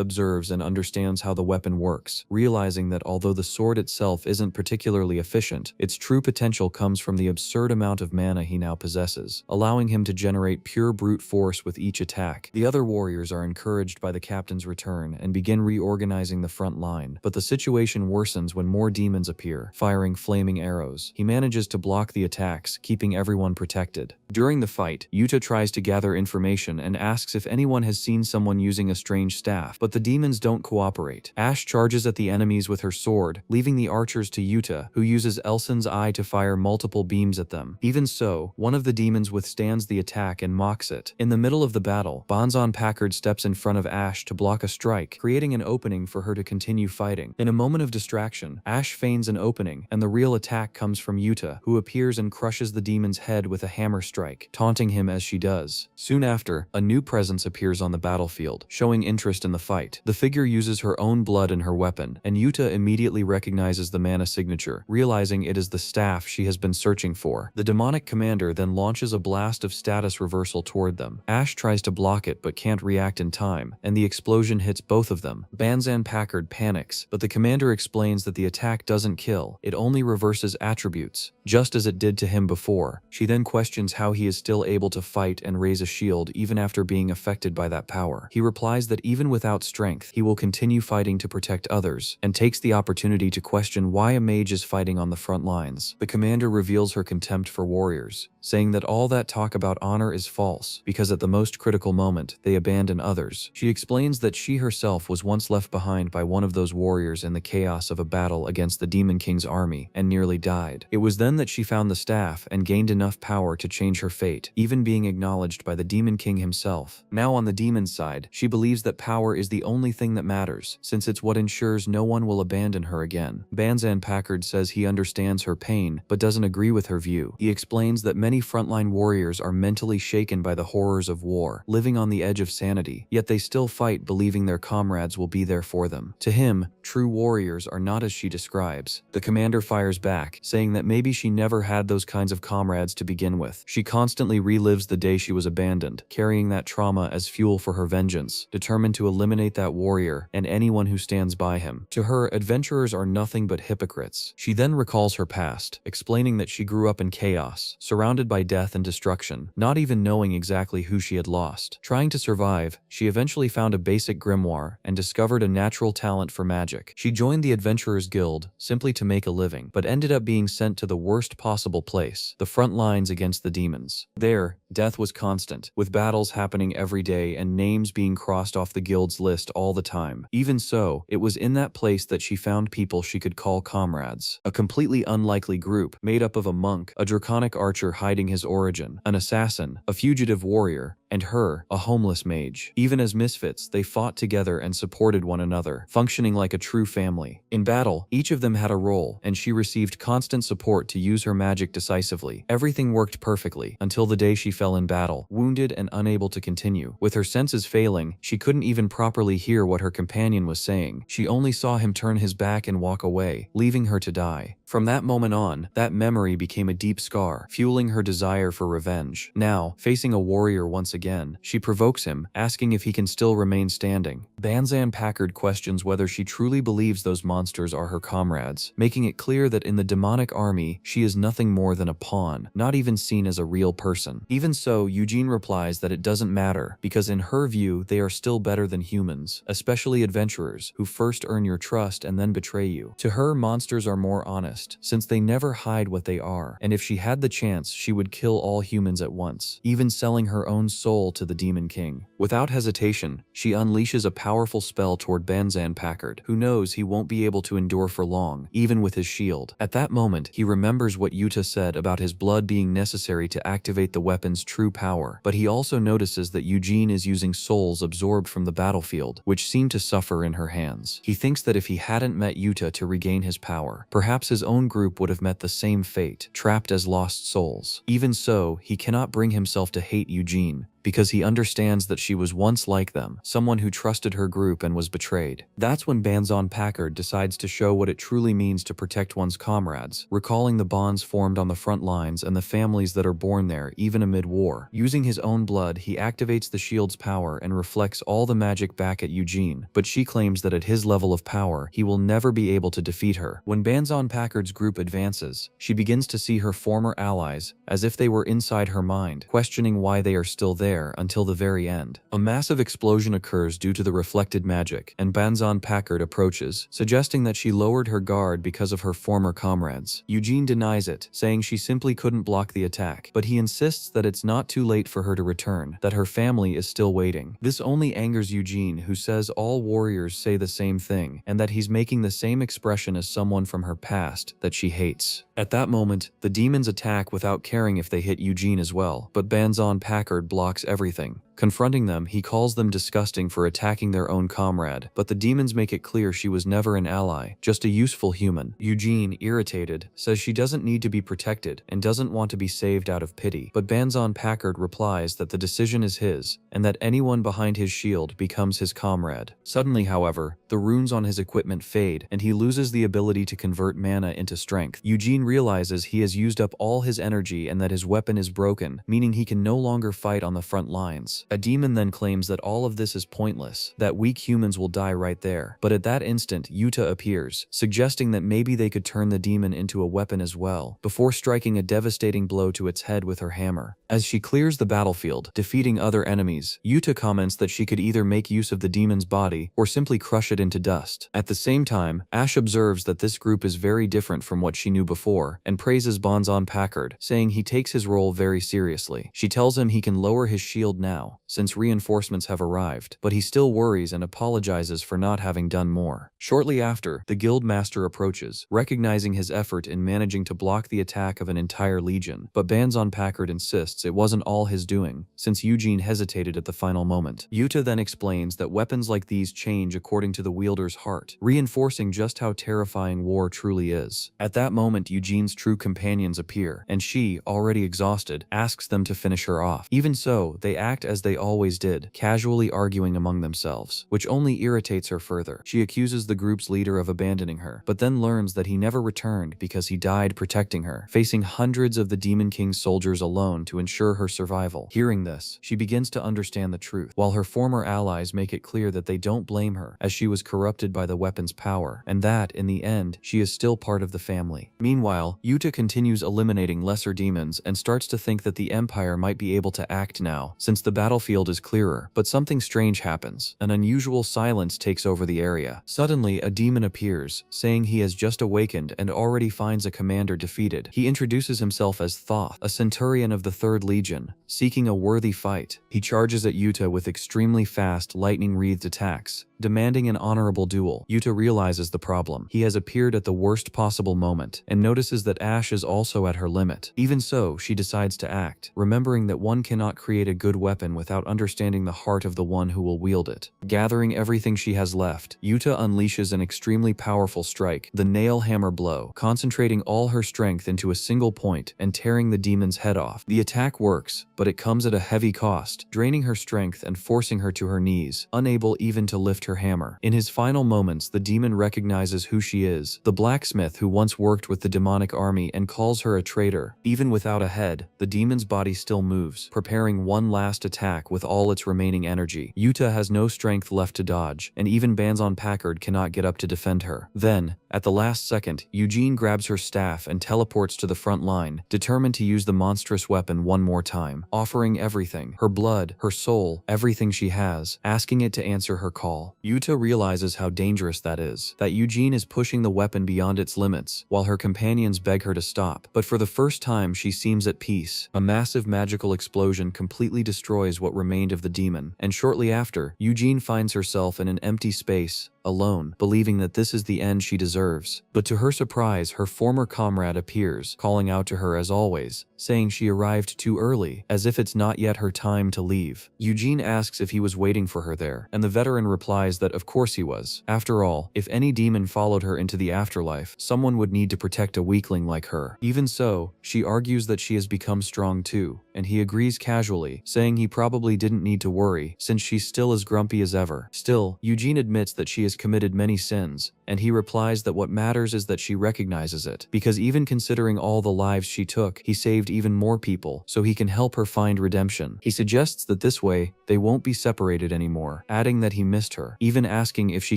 observes and understands how the weapon works, realizing that although the sword itself isn't particularly efficient, its true potential comes from the absurd amount of mana he now possesses, allowing him to generate pure brute force with each attack. The other warriors are encouraged by the captain's return and begin reorganizing the front line, but the situation worsens when more demons appear, firing flaming arrows. He manages to block the attacks, keeping everyone protected. During the fight, Yuta tries to gather information and asks if anyone has seen someone using a strange staff, but the demons don't cooperate. Ash charges at the enemies with her sword, leaving the archers to Yuta, who uses Elson's eye to fire multiple beams at them. Even so, one of the demons withstands the attack and mocks it. In the middle of the battle, Bonzon Packard steps in front of Ash to block a strike, creating an opening for her to continue fighting. In a moment of distraction, Ash feigns an opening, and the real attack comes from Yuta, who appears and crushes the demon's head with a hammer strike, taunting him as she does. Soon after, a new presence appears on the battlefield, showing interest in the fight. The figure uses her own blood in her weapon, and Yuta immediately recognizes the mana signature, realizing it is the staff she has been searching for. The demonic commander then launches a blast of status reversal toward them. Ash tries to block it but can't react in time, and the explosion hits both of them. Bonzon Packard panics, but the commander explains that the attack doesn't kill, it only reverses attributes, just as it did to him before. She then questions how he is still able to fight and raise a shield even after being affected by that power. He replies that even without strength, he will continue fighting to protect others, and takes the opportunity to question why a mage is fighting on the front lines. The commander reveals her contempt for warriors, saying that all that talk about honor is false, because at the most critical moment, they abandon others. She explains that she herself was once left behind by one of those warriors in the chaos of a battle against the Demon King's army, and nearly died. It was then that she found the staff and gained enough power to change her fate, even being acknowledged by the Demon King himself. Now on the demon's side, she believes that power is the only thing that matters, since it's what ensures no one will abandon her again. Bonzon Packard says he understands her pain, but doesn't agree with her view. He explains that many frontline warriors are mentally shaken by the horrors of war, living on the edge of sanity, yet they still fight believing their comrades will be there for them. To him, true warriors are not as she describes. The commander fires back, saying that maybe she never had those kinds of comrades to begin with. She constantly relives the day she was abandoned, carrying that trauma as fuel for her vengeance, determined to eliminate that warrior and anyone who stands by him. To her, adventurers are nothing but hypocrites. She then recalls her past, explaining that she grew up in chaos, surrounded surrounded by death and destruction, not even knowing exactly who she had lost. Trying to survive, she eventually found a basic grimoire and discovered a natural talent for magic. She joined the Adventurers Guild simply to make a living, but ended up being sent to the worst possible place, the front lines against the demons. There, death was constant, with battles happening every day and names being crossed off the guild's list all the time. Even so, it was in that place that she found people she could call comrades. A completely unlikely group, made up of a monk, a draconic archer hiding his origin, an assassin, a fugitive warrior, and her, a homeless mage. Even as misfits, they fought together and supported one another, functioning like a true family. In battle, each of them had a role, and she received constant support to use her magic decisively. Everything worked perfectly, until the day she fell in battle, wounded and unable to continue. With her senses failing, she couldn't even properly hear what her companion was saying. She only saw him turn his back and walk away, leaving her to die. From that moment on, that memory became a deep scar, fueling her desire for revenge. Now, facing a warrior once again, she provokes him, asking if he can still remain standing. Banzan Packard questions whether she truly believes those monsters are her comrades, making it clear that in the demonic army, she is nothing more than a pawn, not even seen as a real person. Even so, Eugene replies that it doesn't matter, because in her view, they are still better than humans, especially adventurers, who first earn your trust and then betray you. To her, monsters are more honest, since they never hide what they are, and if she had the chance, she would kill all humans at once, even selling her own soul to the Demon King. Without hesitation, she unleashes a powerful spell toward Banzan Packard, who knows he won't be able to endure for long, even with his shield. At that moment, he remembers what Yuta said about his blood being necessary to activate the weapon's true power, but he also notices that Eugene is using souls absorbed from the battlefield, which seem to suffer in her hands. He thinks that if he hadn't met Yuta to regain his power, perhaps his own group would have met the same fate, trapped as lost souls. Even so, he cannot bring himself to hate Eugene, because he understands that she was once like them, someone who trusted her group and was betrayed. That's when Banzan Packard decides to show what it truly means to protect one's comrades, recalling the bonds formed on the front lines and the families that are born there even amid war. Using his own blood, he activates the shield's power and reflects all the magic back at Eugene, but she claims that at his level of power, he will never be able to defeat her. When Banzan Packard's group advances, she begins to see her former allies as if they were inside her mind, questioning why they are still there until the very end. A massive explosion occurs due to the reflected magic, and Banzan Packard approaches, suggesting that she lowered her guard because of her former comrades. Eugene denies it, saying she simply couldn't block the attack, but he insists that it's not too late for her to return, that her family is still waiting. This only angers Eugene, who says all warriors say the same thing, and that he's making the same expression as someone from her past that she hates. At that moment, the demons attack without caring if they hit Eugene as well, but Banzan Packard blocks everything. Confronting them, he calls them disgusting for attacking their own comrade, but the demons make it clear she was never an ally, just a useful human. Eugene, irritated, says she doesn't need to be protected and doesn't want to be saved out of pity, but Banzan Packard replies that the decision is his, and that anyone behind his shield becomes his comrade. Suddenly, however, the runes on his equipment fade, and he loses the ability to convert mana into strength. Eugene realizes he has used up all his energy and that his weapon is broken, meaning he can no longer fight on the front lines. A demon then claims that all of this is pointless, that weak humans will die right there. But at that instant, Yuta appears, suggesting that maybe they could turn the demon into a weapon as well, before striking a devastating blow to its head with her hammer. As she clears the battlefield, defeating other enemies, Yuta comments that she could either make use of the demon's body or simply crush it into dust. At the same time, Ash observes that this group is very different from what she knew before, and praises Banzan Packard, saying he takes his role very seriously. She tells him he can lower his shield now, since reinforcements have arrived, but he still worries and apologizes for not having done more. Shortly after, the guild master approaches, recognizing his effort in managing to block the attack of an entire legion, but Banzan Packard insists it wasn't all his doing, since Eugene hesitated at the final moment. Yuta then explains that weapons like these change according to the wielder's heart, reinforcing just how terrifying war truly is. At that moment, Eugene's true companions appear, and she, already exhausted, asks them to finish her off. Even so, they act as they always did, casually arguing among themselves, which only irritates her further. She accuses the group's leader of abandoning her, but then learns that he never returned because he died protecting her, facing hundreds of the Demon King's soldiers alone to ensure her survival. Hearing this, she begins to understand the truth, while her former allies make it clear that they don't blame her, as she was corrupted by the weapon's power, and that, in the end, she is still part of the family. Meanwhile, Yuta continues eliminating lesser demons and starts to think that the Empire might be able to act now, since the battlefield is clearer, but something strange happens. An unusual silence takes over the area. Suddenly, a demon appears, saying he has just awakened and already finds a commander defeated. He introduces himself as Thoth, a centurion of the 3rd Legion, seeking a worthy fight. He charges at Yuta with extremely fast, lightning-wreathed attacks, demanding an honorable duel. Yuta realizes the problem. He has appeared at the worst possible moment, and notices that Ash is also at her limit. Even so, she decides to act, remembering that one cannot create a good weapon without understanding the heart of the one who will wield it. Gathering everything she has left, Yuta unleashes an extremely powerful strike, the nail hammer blow, concentrating all her strength into a single point and tearing the demon's head off. The attack works, but it comes at a heavy cost, draining her strength and forcing her to her knees, unable even to lift her hammer. In his final moments, the demon recognizes who she is, the blacksmith who once worked with the demonic army, and calls her a traitor. Even without a head, the demon's body still moves, preparing one last attack with all its remaining energy. Yuta has no strength left to dodge, and even Banzon-Packard cannot get up to defend her. Then, at the last second, Eugene grabs her staff and teleports to the front line, determined to use the monstrous weapon one more time, offering everything, her blood, her soul, everything she has, asking it to answer her call. Yuta realizes how dangerous that is, that Eugene is pushing the weapon beyond its limits, while her companions beg her to stop. But for the first time, she seems at peace. A massive magical explosion completely destroys what remained of the demon, and shortly after, Eugene finds herself in an empty space, alone, believing that this is the end she deserves. But to her surprise, her former comrade appears, calling out to her as always, saying she arrived too early, as if it's not yet her time to leave. Eugene asks if he was waiting for her there, and the veteran replies that of course he was. After all, if any demon followed her into the afterlife, someone would need to protect a weakling like her. Even so, she argues that she has become strong too, and he agrees casually, saying he probably didn't need to worry, since she's still as grumpy as ever. Still, Eugene admits that she has committed many sins, and he replies that what matters is that she recognizes it, because even considering all the lives she took, he saved even more people, so he can help her find redemption. He suggests that this way, they won't be separated anymore, adding that he missed her, even asking if she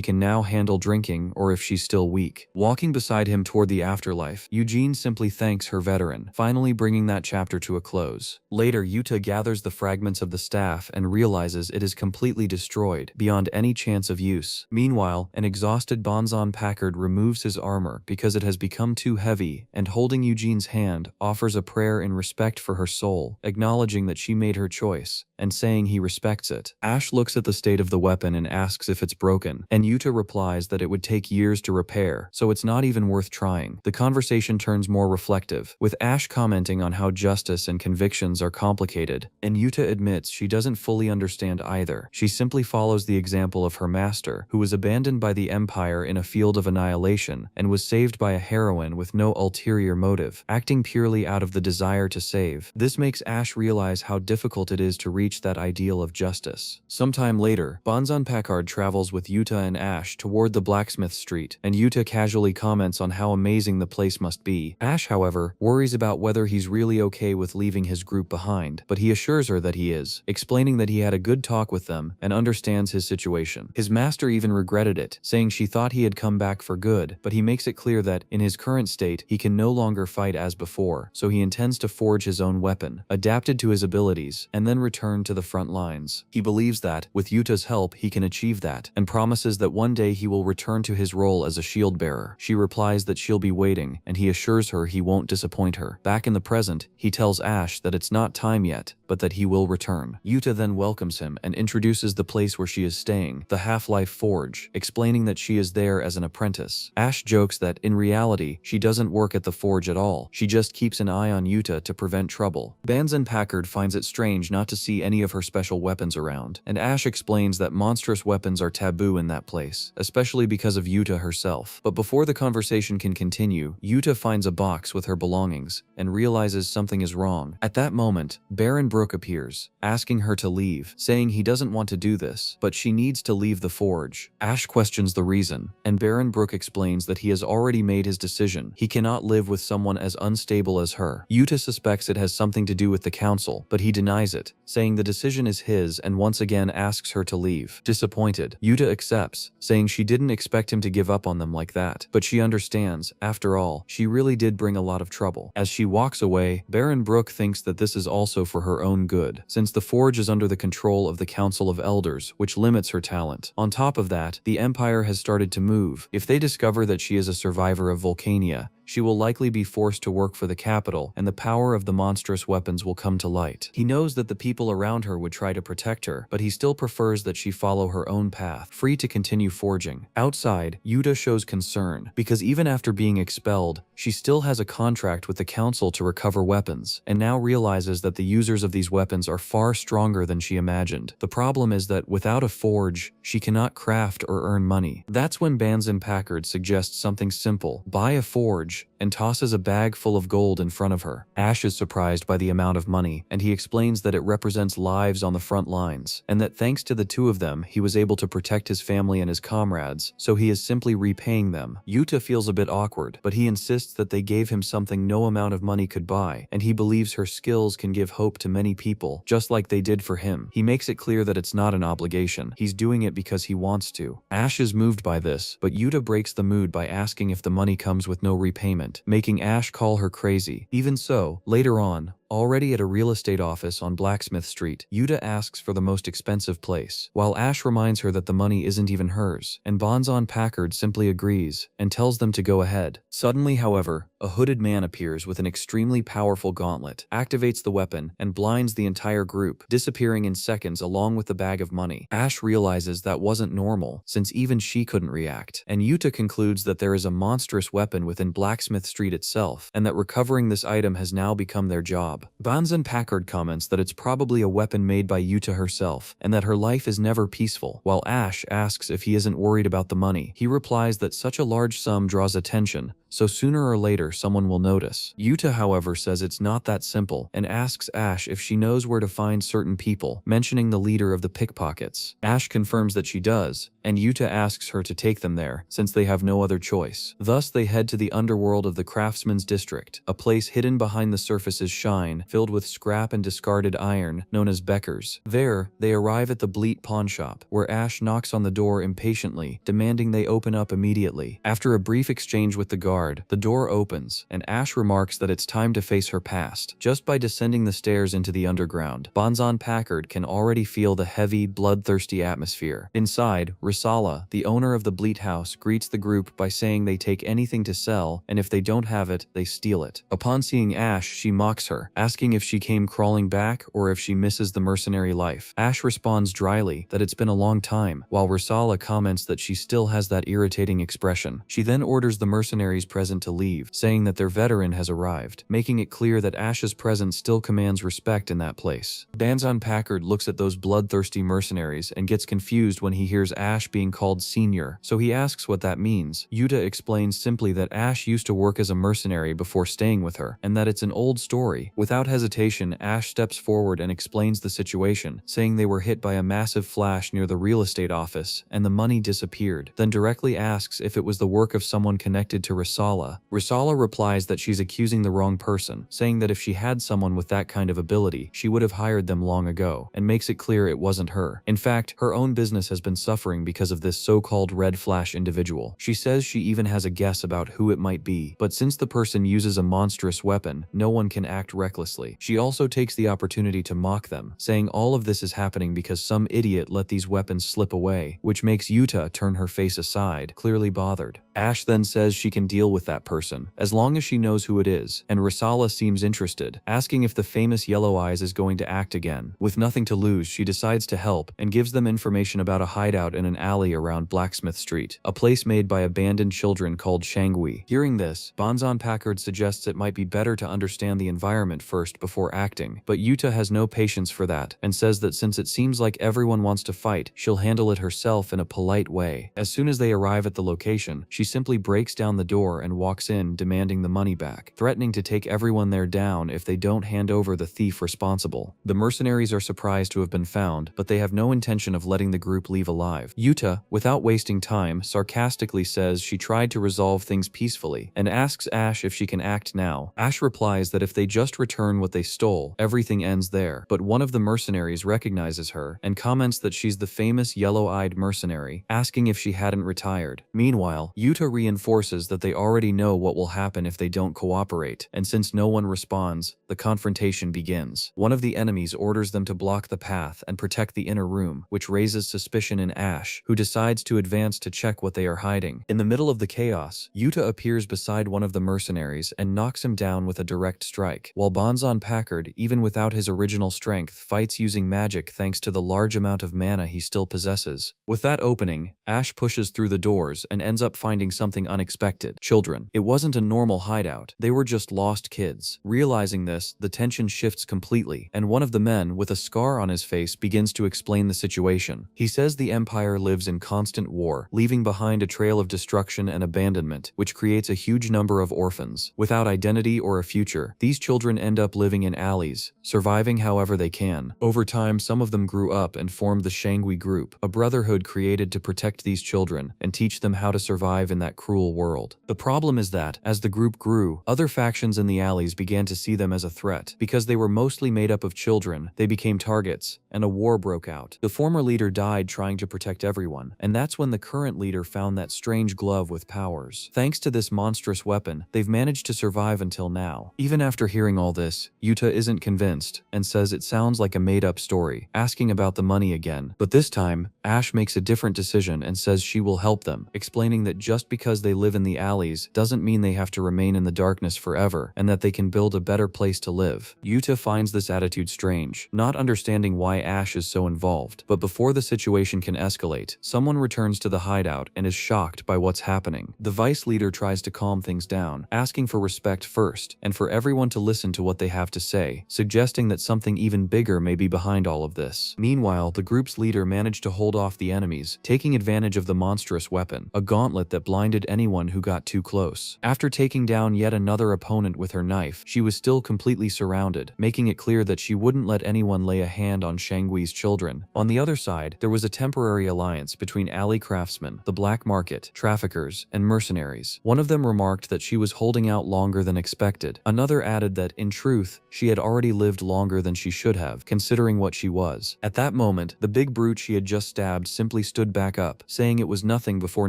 can now handle drinking or if she's still weak. Walking beside him toward the afterlife, Eugene simply thanks her veteran, finally bringing that chapter to a close. Later, Yuta gathers the fragments of the staff and realizes it is completely destroyed, beyond any chance of use. Meanwhile, an exhausted Banzon-Packard removes his armor because it has become too heavy, and holding Eugene's hand, offers a prayer in respect for her soul, acknowledging that she made her choice, and saying he respects it. Ash looks at the state of the weapon and asks if it's broken, and Yuta replies that it would take years to repair, so it's not even worth trying. The conversation turns more reflective, with Ash commenting on how justice and convictions are complicated, and Yuta admits she doesn't fully understand either. She simply follows the example of her master, who was abandoned by the Empire in a field of annihilation, and was saved by a heroine with no ulterior motive, acting purely out of the desire to save. This makes Ash realize how difficult it is to reach that ideal of justice. Sometime later, Banzon-Packard travels with Yuta and Ash toward the Blacksmith Street, and Yuta casually comments on how amazing the place must be. Ash, however, worries about whether he's really okay with leaving his group behind, but he assures her that he is, explaining that he had a good talk with them and understands his situation. His master even regretted it, saying she thought he had come back for good, but he makes it clear that, in his current state, he can no longer fight as before, so he intends to forge his own weapon, adapted to his abilities, and then return to the front lines. He believes that, with Yuta's help, he can achieve that, and promises that one day he will return to his role as a shield bearer. She replies that she'll be waiting, and he assures her he won't disappoint her. Back in the present, he tells Ash that it's not time yet, but that he will return. Yuta then welcomes him and introduces the place where she is staying, the Half-Life Forge, explaining that she is there as an apprentice. Ash jokes that, in reality, she doesn't work at the forge at all. She just keeps an eye on Yuta to prevent trouble. Banzon-Packard finds it strange not to see any of her special weapons around, and Ash explains that monstrous weapons are taboo in that place, especially because of Yuta herself. But before the conversation can continue, Yuta finds a box with her belongings and realizes something is wrong. At that moment, Baron Brook appears, asking her to leave, saying he doesn't want to do this, but she needs to leave the forge. Ash questions the reason, and Baron Brook explains that he has already made his decision. He cannot live with someone as unstable as her. Yuta suspects it has something to do with the council, but he denies it, saying the decision is his and once again asks her to leave. Disappointed, Yuta accepts, saying she didn't expect him to give up on them like that, but she understands, after all, she really did bring a lot of trouble. As she walks away, Baron Brook thinks that this is also for her own good, since the forge is under the control of the Council of Elders, which limits her talent. On top of that, the Empire has started to move. If they discover that she is a survivor of Vulcania, she will likely be forced to work for the capital, and the power of the monstrous weapons will come to light. He knows that the people around her would try to protect her, but he still prefers that she follow her own path, free to continue forging. Outside, Yuta shows concern, because even after being expelled, she still has a contract with the council to recover weapons, and now realizes that the users of these weapons are far stronger than she imagined. The problem is that without a forge, she cannot craft or earn money. That's when Banzan Packard suggests something simple: buy a forge, and tosses a bag full of gold in front of her. Ash is surprised by the amount of money, and he explains that it represents lives on the front lines, and that thanks to the two of them, he was able to protect his family and his comrades, so he is simply repaying them. Yuta feels a bit awkward, but he insists that they gave him something no amount of money could buy, and he believes her skills can give hope to many people, just like they did for him. He makes it clear that it's not an obligation. He's doing it because he wants to. Ash is moved by this, but Yuta breaks the mood by asking if the money comes with no repayment, making Ash call her crazy. Even so, later on, already at a real estate office on Blacksmith Street, Yuta asks for the most expensive place, while Ash reminds her that the money isn't even hers, and Banzan Packard simply agrees and tells them to go ahead. Suddenly, however, a hooded man appears with an extremely powerful gauntlet, activates the weapon, and blinds the entire group, disappearing in seconds along with the bag of money. Ash realizes that wasn't normal, since even she couldn't react, and Yuta concludes that there is a monstrous weapon within Blacksmith Street itself, and that recovering this item has now become their job. Banzan Packard comments that it's probably a weapon made by Yuta herself, and that her life is never peaceful. While Ash asks if he isn't worried about the money, he replies that such a large sum draws attention, so sooner or later someone will notice. Yuta, however, says it's not that simple, and asks Ash if she knows where to find certain people, mentioning the leader of the pickpockets. Ash confirms that she does, and Yuta asks her to take them there, since they have no other choice. Thus, they head to the underworld of the Craftsman's District, a place hidden behind the surface's shine, filled with scrap and discarded iron, known as Becker's. There, they arrive at the Bleat pawn shop, where Ash knocks on the door impatiently, demanding they open up immediately. After a brief exchange with the guard, the door opens, and Ash remarks that it's time to face her past. Just by descending the stairs into the underground, Banzan Packard can already feel the heavy, bloodthirsty atmosphere. Inside, Risala, the owner of the Bleat house, greets the group by saying they take anything to sell, and if they don't have it, they steal it. Upon seeing Ash, she mocks her, asking if she came crawling back or if she misses the mercenary life. Ash responds dryly that it's been a long time, while Risala comments that she still has that irritating expression. She then orders the mercenaries present to leave, saying that their veteran has arrived, making it clear that Ash's presence still commands respect in that place. Banzan Packard looks at those bloodthirsty mercenaries and gets confused when he hears Ash being called senior, so he asks what that means. Yuta explains simply that Ash used to work as a mercenary before staying with her, and that it's an old story. Without hesitation, Ash steps forward and explains the situation, saying they were hit by a massive flash near the real estate office, and the money disappeared, then directly asks if it was the work of someone connected to Risala. Risala replies that she's accusing the wrong person, saying that if she had someone with that kind of ability, she would have hired them long ago, and makes it clear it wasn't her. In fact, her own business has been suffering because of this so-called red flash individual. She says she even has a guess about who it might be, but since the person uses a monstrous weapon, no one can act recklessly. She also takes the opportunity to mock them, saying all of this is happening because some idiot let these weapons slip away, which makes Yuta turn her face aside, clearly bothered. Ash then says she can deal with that person, as long as she knows who it is, and Risala seems interested, asking if the famous Yellow Eyes is going to act again. With nothing to lose, she decides to help, and gives them information about a hideout in an alley around Blacksmith Street, a place made by abandoned children called Shangui. Hearing this, ManhwaCapped suggests it might be better to understand the environment first before acting, but Yuta has no patience for that, and says that since it seems like everyone wants to fight, she'll handle it herself in a polite way. As soon as they arrive at the location, she simply breaks down the door and walks in, demanding the money back, threatening to take everyone there down if they don't hand over the thief responsible. The mercenaries are surprised to have been found, but they have no intention of letting the group leave alive. Yuta, without wasting time, sarcastically says she tried to resolve things peacefully, and asks Ash if she can act now. Ash replies that if they just return what they stole, everything ends there, but one of the mercenaries recognizes her, and comments that she's the famous yellow-eyed mercenary, asking if she hadn't retired. Meanwhile, Yuta reinforces that they already know what will happen if they don't cooperate, and since no one responds, the confrontation begins. One of the enemies orders them to block the path and protect the inner room, which raises suspicion in Ash, who decides to advance to check what they are hiding. In the middle of the chaos, Yuta appears beside one of the mercenaries and knocks him down with a direct strike, while ManhwaCapped, even without his original strength, fights using magic thanks to the large amount of mana he still possesses. With that opening, Ash pushes through the doors and ends up finding something unexpected: children. It wasn't a normal hideout, they were just lost kids. Realizing this, the tension shifts completely, and one of the men, with a scar on his face, begins to explain the situation. He says the Empire lives in constant war, leaving behind a trail of destruction and abandonment, which creates a huge number of orphans. Without identity or a future, these children end up living in alleys, surviving however they can. Over time, some of them grew up and formed the Shangui group, a brotherhood created to protect these children and teach them how to survive in that cruel world. The problem is that, as the group grew, other factions in the alleys began to see them as a threat. Because they were mostly made up of children, they became targets, and a war broke out. The former leader died trying to protect everyone, and that's when the current leader found that strange glove with powers. Thanks to this monstrous weapon, they've managed to survive until now. Even after hearing all this, Yuta isn't convinced, and says it sounds like a made-up story, asking about the money again. But this time, Ash makes a different decision and says she will help them, explaining that just because they live in the alleys doesn't mean they have to remain in the darkness forever, and that they can build a better place to live. Yuta finds this attitude strange, not understanding why Ash is so involved. But before the situation can escalate, someone returns to the hideout and is shocked by what's happening. The vice leader tries to calm things down, asking for respect first, and for everyone to listen to what they have to say, suggesting that something even bigger may be behind all of this. Meanwhile, the group's leader managed to hold off the enemies, taking advantage of the monstrous weapon, a gauntlet that blinded anyone who got too close. After taking down yet another opponent with her knife, she was still completely surrounded, making it clear that she wouldn't let anyone lay a hand on Shangui's children. On the other side, there was a temporary alliance between alley craftsmen, the black market, traffickers, and mercenaries. One of them remarked that she was holding out longer than expected. Another added that, in truth, she had already lived longer than she should have, considering what she was. At that moment, the big brute she had just stabbed simply stood back up, saying it was nothing before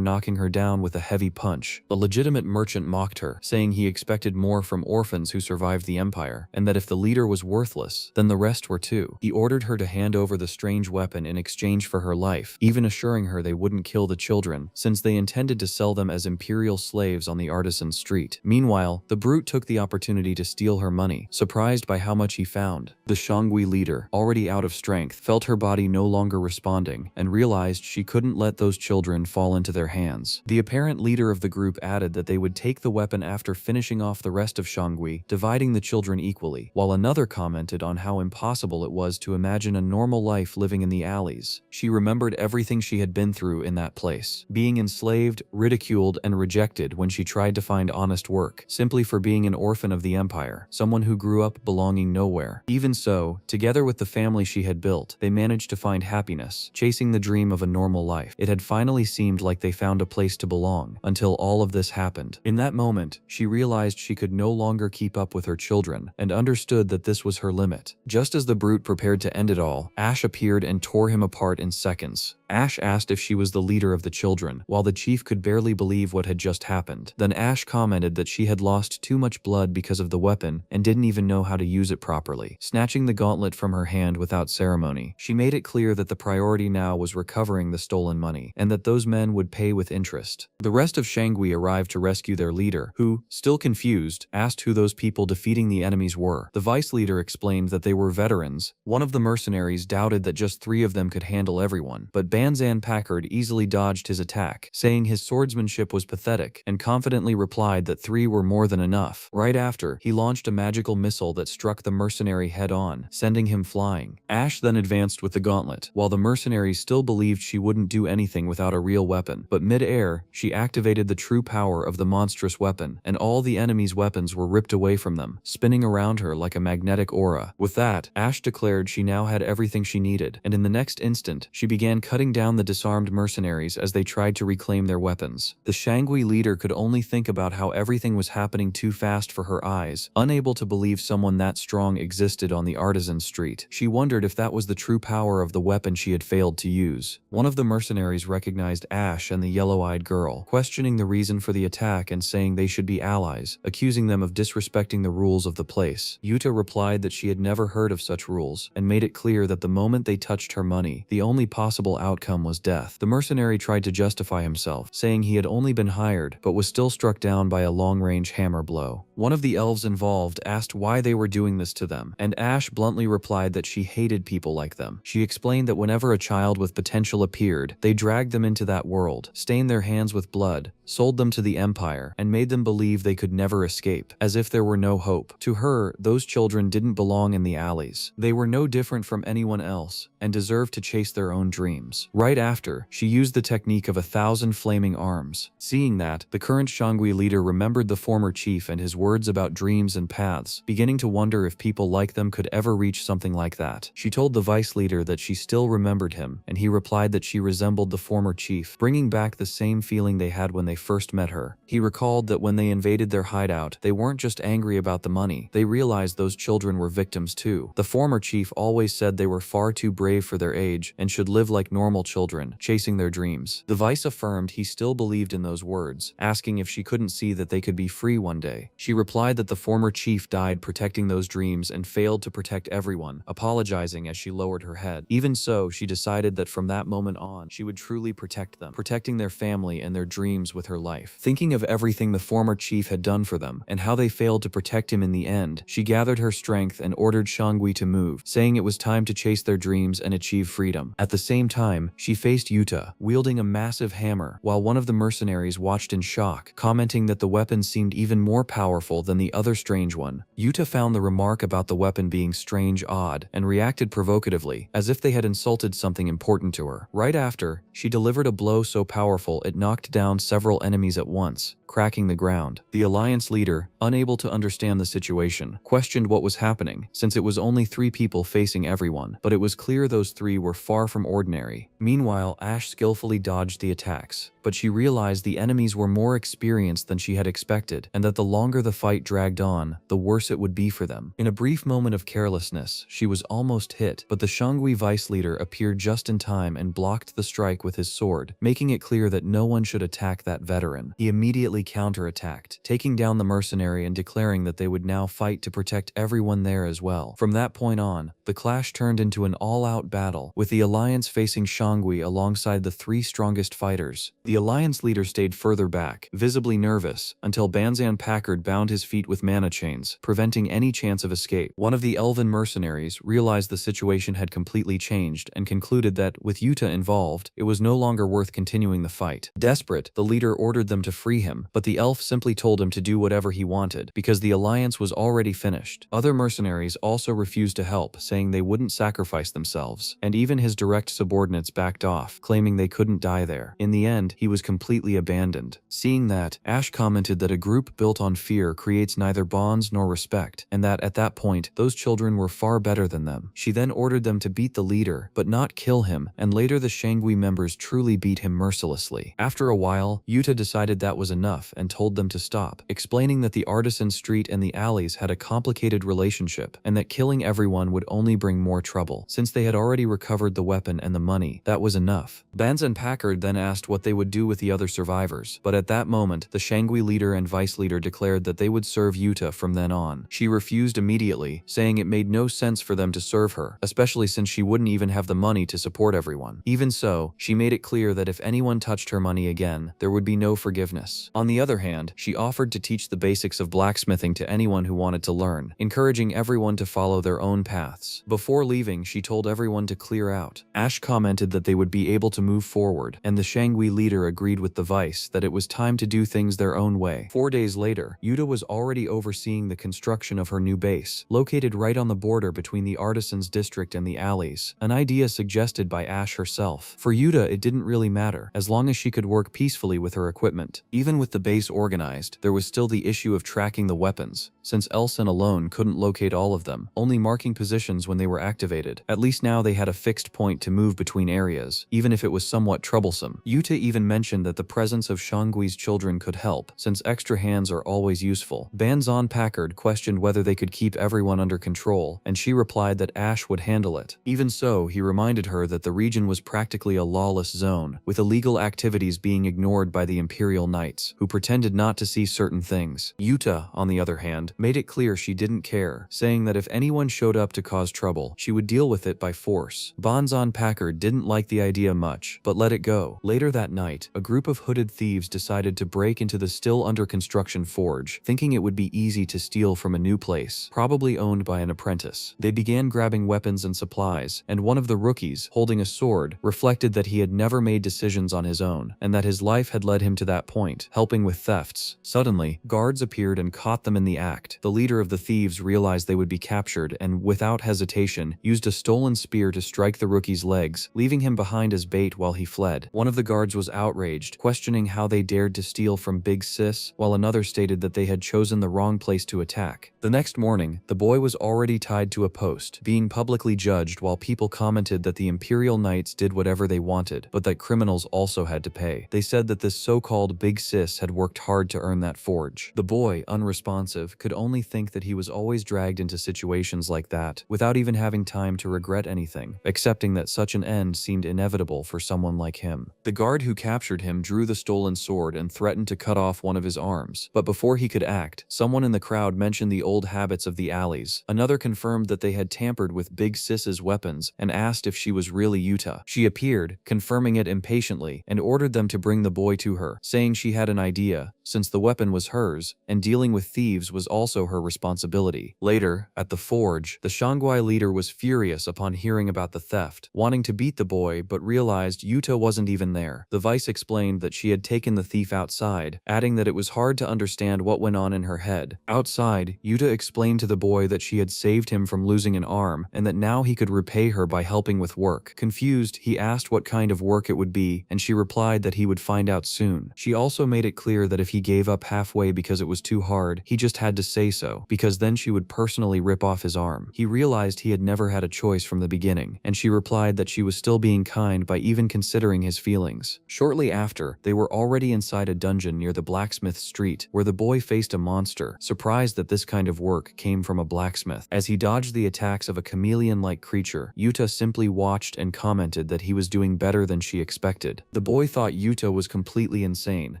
knocking her down with a heavy punch. The legitimate merchant mocked her, saying he expected more from orphans who survived the Empire, and that if the leader was worthless, then the rest were too. He ordered her to hand over the strange weapon in exchange for her life, even assuring her they wouldn't kill the children, since they intended to sell them as imperial slaves on the artisan street. Meanwhile, the brute took the opportunity to steal her money, surprised by how much he found. The Shangui leader, already out of strength, felt her body no longer responding, and realized she couldn't let those children fall into their hands. The apparent leader of the group added that they would take the weapon after finishing off the rest of Shangui, dividing the children equally, while another commented on how impossible it was to imagine a normal life living in the alleys. She remembered everything she had been through in that place, being enslaved, ridiculed, and rejected when she tried to find honest work, simply for being an orphan of the Empire, someone who grew up belonging nowhere. Even so, together with the family she had built, they managed to find happiness, chasing the dream of a normal life. It had finally seemed like they found a place to belong, until all of this happened. In that moment, she realized she could no longer keep up with her children, and understood that this was her limit. Just as the brute prepared to end it all, Ash appeared and tore him apart in seconds. Ash asked if she was the leader of the children, while the chief could barely believe what had just happened. Then Ash commented that she had lost too much blood because of the weapon and didn't even know how to use it properly. Snatching the gauntlet from her hand without ceremony, she made it clear that the priority now was recovering the stolen money, and that those men would pay with interest. The rest of Shangui arrived to rescue their leader, who, still confused, asked who those people defeating the enemies were. The vice leader explained that they were veterans. One of the mercenaries doubted that just 3 of them could handle everyone, but Banzan Packard easily dodged his attack, saying his swordsmanship was pathetic, and confidently replied that 3 were more than enough. Right after, he launched a magical missile that struck the mercenary head-on, sending him flying. Ash then advanced with the gauntlet, while the mercenary still believed she wouldn't do anything without a real weapon. But mid-air, she activated the true power of the monstrous weapon, and all the enemy's weapons were ripped away from them, spinning around her like a magnetic aura. With that, Ash declared she now had everything she needed, and in the next instant, she began cutting down the disarmed mercenaries as they tried to reclaim their weapons. The Shangui leader could only think about how everything was happening too fast for her eyes, unable to believe someone that strong existed on the artisan street. She wondered if that was the true power of the weapon she had failed to use. One of the mercenaries recognized Ash and the yellow-eyed girl, questioning the reason for the attack and saying they should be allies, accusing them of disrespecting the rules of the place. Yuta replied that she had never heard of such rules, and made it clear that the moment they touched her money, the only possible outcome was death. The mercenary tried to justify himself, saying he had only been hired, but was still struck down by a long-range hammer blow. One of the elves involved asked why they were doing this to them, and Ash bluntly replied that she hated people like them. She explained that whenever a child with potential appeared, they dragged them into that world, stained their hands with blood, sold them to the Empire, and made them believe they could never escape, as if there were no hope. To her, those children didn't belong in the alleys. They were no different from anyone else, and deserved to chase their own dreams. Right after, she used the technique of 1,000 flaming arms. Seeing that, the current Shangui leader remembered the former chief and his words about dreams and paths, beginning to wonder if people like them could ever reach something like that. She told the vice leader that she still remembered him, and he replied that she resembled the former chief, bringing back the same feeling they had when they first met her. He recalled that when they invaded their hideout, they weren't just angry about the money, they realized those children were victims too. The former chief always said they were far too brave for their age and should live like normal children, chasing their dreams. The vice affirmed he still believed in those words, asking if she couldn't see that they could be free one day. She replied that the former chief died protecting those dreams and failed to protect everyone, apologizing as she lowered her head. Even so, she decided that from that moment on, she would truly protect them, protecting their family and their dreams with her life. Thinking of everything the former chief had done for them, and how they failed to protect him in the end, she gathered her strength and ordered Shangui to move, saying it was time to chase their dreams and achieve freedom. At the same time, she faced Yuta, wielding a massive hammer, while one of the mercenaries watched in shock, commenting that the weapon seemed even more powerful than the other strange one. Yuta found the remark about the weapon being strange odd, and reacted provocatively, as if they had insulted something important to her. Right after, she delivered a blow so powerful it knocked down several enemies at once, cracking the ground. The alliance leader, unable to understand the situation, questioned what was happening, since it was only 3 people facing everyone, but it was clear those 3 were far from ordinary. Meanwhile, Ash skillfully dodged the attacks, but she realized the enemies were more experienced than she had expected, and that the longer the fight dragged on, the worse it would be for them. In a brief moment of carelessness, she was almost hit, but the Shangui vice leader appeared just in time and blocked the strike with his sword, making it clear that no one should attack that veteran. He immediately counterattacked, taking down the mercenary and declaring that they would now fight to protect everyone there as well. From that point on, the clash turned into an all-out battle, with the alliance facing Shangui alongside the 3 strongest fighters. The alliance leader stayed further back, visibly nervous, until Banzan Packard bound his feet with mana chains, preventing any chance of escape. One of the elven mercenaries realized the situation had completely changed and concluded that, with Yuta involved, it was no longer worth continuing the fight. Desperate, the leader ordered them to free him, but the elf simply told him to do whatever he wanted, because the alliance was already finished. Other mercenaries also refused to help, saying they wouldn't sacrifice themselves, and even his direct subordinates backed off, claiming they couldn't die there. In the end, he was completely abandoned. Seeing that, Ash commented that a group built on fear creates neither bonds nor respect, and that at that point, those children were far better than them. She then ordered them to beat the leader, but not kill him, and later the Shangui members truly beat him mercilessly. After a while, Yuta decided that was enough, enough and told them to stop, explaining that the artisan street and the alleys had a complicated relationship and that killing everyone would only bring more trouble. Since they had already recovered the weapon and the money, that was enough. Banz and Packard then asked what they would do with the other survivors, but at that moment, the Shangui leader and vice leader declared that they would serve Yuta from then on. She refused immediately, saying it made no sense for them to serve her, especially since she wouldn't even have the money to support everyone. Even so, she made it clear that if anyone touched her money again, there would be no forgiveness. On the other hand, she offered to teach the basics of blacksmithing to anyone who wanted to learn, encouraging everyone to follow their own paths. Before leaving, she told everyone to clear out. Ash commented that they would be able to move forward, and the Shangui leader agreed with the vice that it was time to do things their own way. 4 days later, Yuta was already overseeing the construction of her new base, located right on the border between the Artisans District and the alleys, an idea suggested by Ash herself. For Yuta, it didn't really matter, as long as she could work peacefully with her equipment. Even with the base organized, there was still the issue of tracking the weapons, since Elson alone couldn't locate all of them, only marking positions when they were activated. At least now they had a fixed point to move between areas, even if it was somewhat troublesome. Yuta even mentioned that the presence of Shangui's children could help, since extra hands are always useful. Banzan Packard questioned whether they could keep everyone under control, and she replied that Ash would handle it. Even so, he reminded her that the region was practically a lawless zone, with illegal activities being ignored by the Imperial Knights, who pretended not to see certain things. Yuta, on the other hand, made it clear she didn't care, saying that if anyone showed up to cause trouble, she would deal with it by force. Banzan Packard didn't like the idea much, but let it go. Later that night, a group of hooded thieves decided to break into the still under construction forge, thinking it would be easy to steal from a new place, probably owned by an apprentice. They began grabbing weapons and supplies, and one of the rookies, holding a sword, reflected that he had never made decisions on his own, and that his life had led him to that point, helping with thefts. Suddenly, guards appeared and caught them in the act. The leader of the thieves realized they would be captured and, without hesitation, used a stolen spear to strike the rookie's legs, leaving him behind as bait while he fled. One of the guards was outraged, questioning how they dared to steal from Big Sis, while another stated that they had chosen the wrong place to attack. The next morning, the boy was already tied to a post, being publicly judged, while people commented that the Imperial Knights did whatever they wanted, but that criminals also had to pay. They said that this so-called Big Sis had worked hard to earn that forge. The boy, unresponsive, could only think that he was always dragged into situations like that, without even having time to regret anything, accepting that such an end seemed inevitable for someone like him. The guard who captured him drew the stolen sword and threatened to cut off one of his arms, but before he could act, someone in the crowd mentioned the old habits of the alleys. Another confirmed that they had tampered with Big Sis's weapons and asked if she was really Yuta. She appeared, confirming it impatiently, and ordered them to bring the boy to her, saying she had an idea, since the weapon was hers, and dealing with thieves was also her responsibility. Later, at the forge, the Shangui leader was furious upon hearing about the theft, wanting to beat the boy but realized Yuta wasn't even there. The vice explained that she had taken the thief outside, adding that it was hard to understand what went on in her head. Outside, Yuta explained to the boy that she had saved him from losing an arm, and that now he could repay her by helping with work. Confused, he asked what kind of work it would be, and she replied that he would find out soon. She also made it clear that if he gave up halfway because it was too hard, he just had to say so, because then she would personally rip off his arm. He realized he had never had a choice from the beginning, and she replied that she was still being kind by even considering his feelings. Shortly after, they were already inside a dungeon near the blacksmith street, where the boy faced a monster, surprised that this kind of work came from a blacksmith. As he dodged the attacks of a chameleon-like creature, Yuta simply watched and commented that he was doing better than she expected. The boy thought Yuta was completely insane,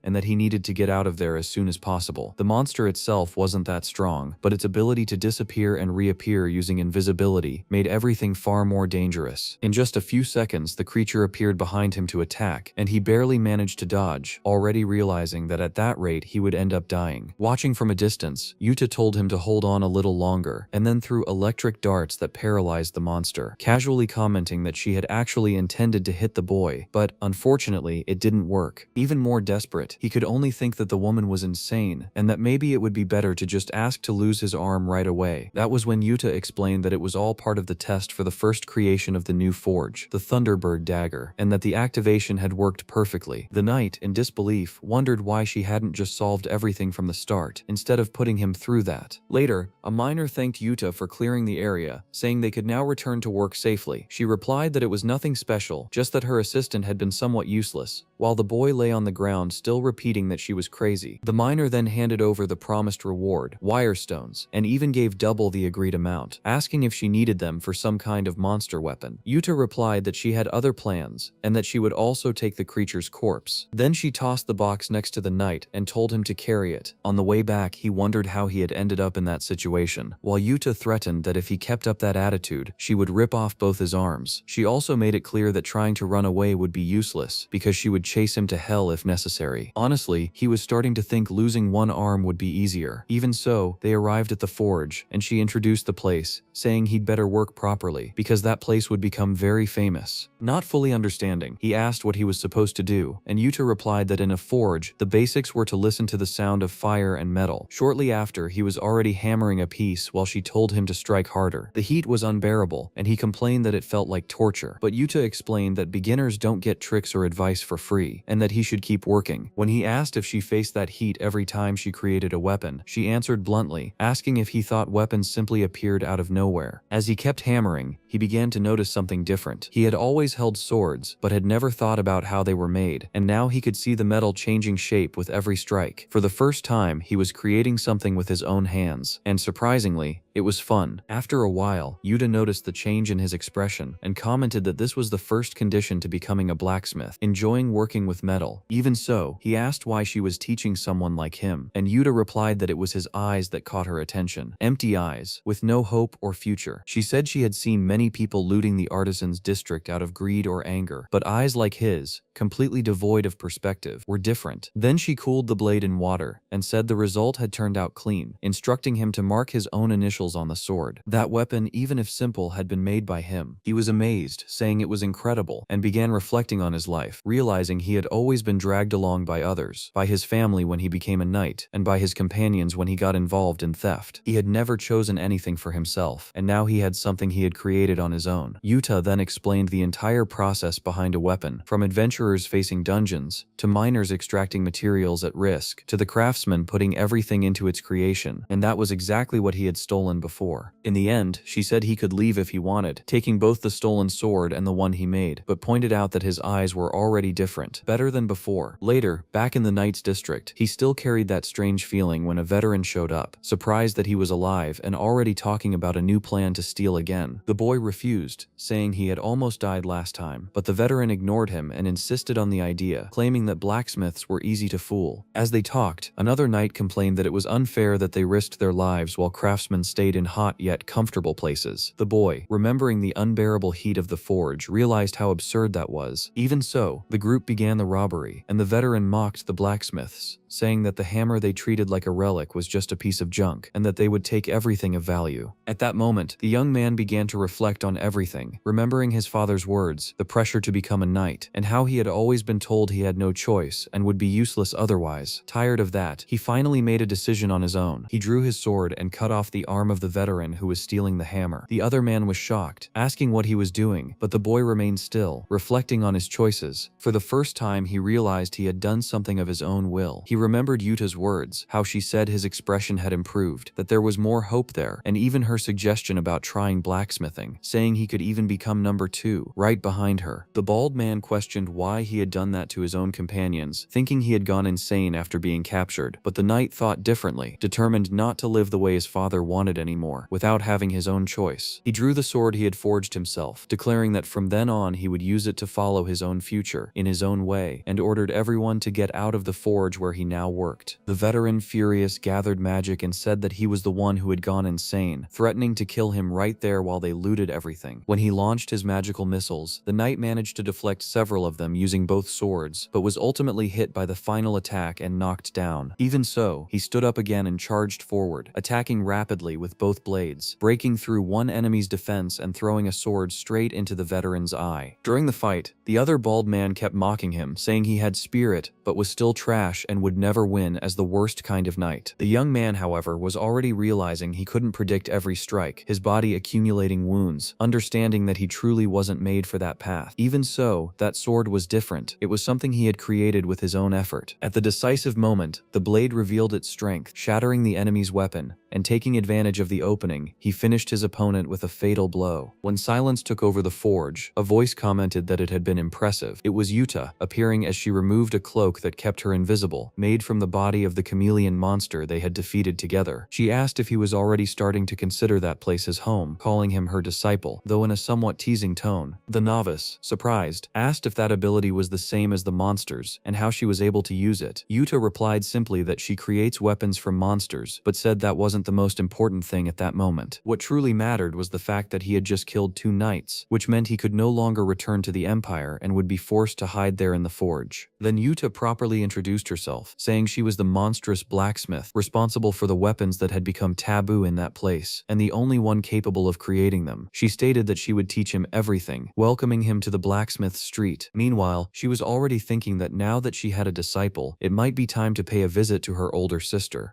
and that he needed to get out of there as soon as possible. The monster itself wasn't that strong, but its ability to disappear and reappear using invisibility made everything far more dangerous. In just a few seconds, the creature appeared behind him to attack, and he barely managed to dodge, already realizing that at that rate he would end up dying. Watching from a distance, Yuta told him to hold on a little longer, and then threw electric darts that paralyzed the monster, casually commenting that she had actually intended to hit the boy, but unfortunately it didn't work. Even more desperate, he could only think that the woman was insane, and that maybe it would be better to just ask to lose his arm right away. That was when Yuta explained that it was all part of the test for the first creation of the new forge, the Thunderbird dagger, and that the activation had worked perfectly. The knight, in disbelief, wondered why she hadn't just solved everything from the start, instead of putting him through that. Later, a miner thanked Yuta for clearing the area, saying they could now return to work safely. She replied that it was nothing special, just that her assistant had been somewhat useless, while the boy lay on the ground still repeating that she was crazy. The miner then handed over the promised reward, wire stones, and even gave double the agreed amount, asking if she needed them for some kind of monster weapon. Yuta replied that she had other plans, and that she would also take the creature's corpse. Then she tossed the box next to the knight and told him to carry it. On the way back, he wondered how he had ended up in that situation, while Yuta threatened that if he kept up that attitude, she would rip off both his arms. She also made it clear that trying to run away would be useless, because she would chase him to hell if necessary. Honestly, he was starting to think losing one arm would be easier. Even so, they arrived at the forge, and she introduced the place, saying he'd better work properly, because that place would become very famous. Not fully understanding, he asked what he was supposed to do, and Yuta replied that in a forge, the basics were to listen to the sound of fire and metal. Shortly after, he was already hammering a piece while she told him to strike harder. The heat was unbearable, and he complained that it felt like torture, but Yuta explained that beginners don't get tricks or advice for free, and that he should keep working. When he asked if she faced that heat every time she created a weapon, she answered bluntly, asking if he thought weapons simply appeared out of nowhere. As he kept hammering, he began to notice something different. He had always held swords, but had never thought about how they were made, and now he could see the metal changing shape with every strike. For the first time, he was creating something with his own hands, and surprisingly, it was fun. After a while, Yuta noticed the change in his expression and commented that this was the first condition to becoming a blacksmith, enjoying working with metal. Even so, he asked why she was teaching someone like him, and Yuta replied that it was his eyes that caught her attention. Empty eyes, with no hope or future. She said she had seen many people looting the artisan's district out of greed or anger, but eyes like his, completely devoid of perspective, were different. Then she cooled the blade in water and said the result had turned out clean, instructing him to mark his own initials on the sword. That weapon, even if simple, had been made by him. He was amazed, saying it was incredible, and began reflecting on his life, realizing he had always been dragged along by others, by his family when he became a knight, and by his companions when he got involved in theft. He had never chosen anything for himself, and now he had something he had created on his own. Yuta then explained the entire process behind a weapon, from adventurers facing dungeons, to miners extracting materials at risk, to the craftsman putting everything into its creation, and that was exactly what he had stolen before. In the end, she said he could leave if he wanted, taking both the stolen sword and the one he made, but pointed out that his eyes were already different, better than before. Later, back in the knight's district, he still carried that strange feeling when a veteran showed up, surprised that he was alive and already talking about a new plan to steal again. The boy refused, saying he had almost died last time, but the veteran ignored him and insisted on the idea, claiming that blacksmiths were easy to fool. As they talked, another knight complained that it was unfair that they risked their lives while craftsmen stayed in hot yet comfortable places. The boy, remembering the unbearable heat of the forge, realized how absurd that was. Even so, the group began the robbery, and the veteran mocked the blacksmiths, saying that the hammer they treated like a relic was just a piece of junk, and that they would take everything of value. At that moment, the young man began to reflect on everything, remembering his father's words, the pressure to become a knight, and how he had always been told he had no choice and would be useless otherwise. Tired of that, he finally made a decision on his own. He drew his sword and cut off the arm of the veteran who was stealing the hammer. The other man was shocked, asking what he was doing, but the boy remained still, reflecting on his choices. For the first time, he realized he had done something of his own will. He remembered Yuta's words, how she said his expression had improved, that there was more hope there, and even her suggestion about trying blacksmithing, saying he could even become number 2, right behind her. The bald man questioned why he had done that to his own companions, thinking he had gone insane after being captured, but the knight thought differently, determined not to live the way his father wanted anymore, without having his own choice. He drew the sword he had forged himself, declaring that from then on he would use it to follow his own future, in his own way, and ordered everyone to get out of the forge where he now worked. The veteran, furious, gathered magic and said that he was the one who had gone insane, threatening to kill him right there while they looted everything. When he launched his magical missiles, the knight managed to deflect several of them using both swords, but was ultimately hit by the final attack and knocked down. Even so, he stood up again and charged forward, attacking rapidly with both blades, breaking through one enemy's defense and throwing a sword straight into the veteran's eye. During the fight, the other bald man kept mocking him, saying he had spirit, but was still trash and would never win as the worst kind of knight. The young man, however, was already realizing he couldn't predict every strike, his body accumulating wounds, understanding that he truly wasn't made for that path. Even so, that sword was different. It was something he had created with his own effort. At the decisive moment, the blade revealed its strength, shattering the enemy's weapon, and taking advantage of the opening, he finished his opponent with a fatal blow. When silence took over the forge, a voice commented that it had been impressive. It was Yuta, appearing as she removed a cloak that kept her invisible, made from the body of the chameleon monster they had defeated together. She asked if he was already starting to consider that place his home, calling him her disciple, though in a somewhat teasing tone. The novice, surprised, asked if that ability was the same as the monsters, and how she was able to use it. Yuta replied simply that she creates weapons from monsters, but said that wasn't the most important thing at that moment. What truly mattered was the fact that he had just killed 2 knights, which meant he could no longer return to the Empire and would be forced to hide there in the forge. Then Yuta properly introduced herself, saying she was the monstrous blacksmith, responsible for the weapons that had become taboo in that place, and the only one capable of creating them. She stated that she would teach him everything, welcoming him to the blacksmith street. Meanwhile, she was already thinking that now that she had a disciple, it might be time to pay a visit to her older sister.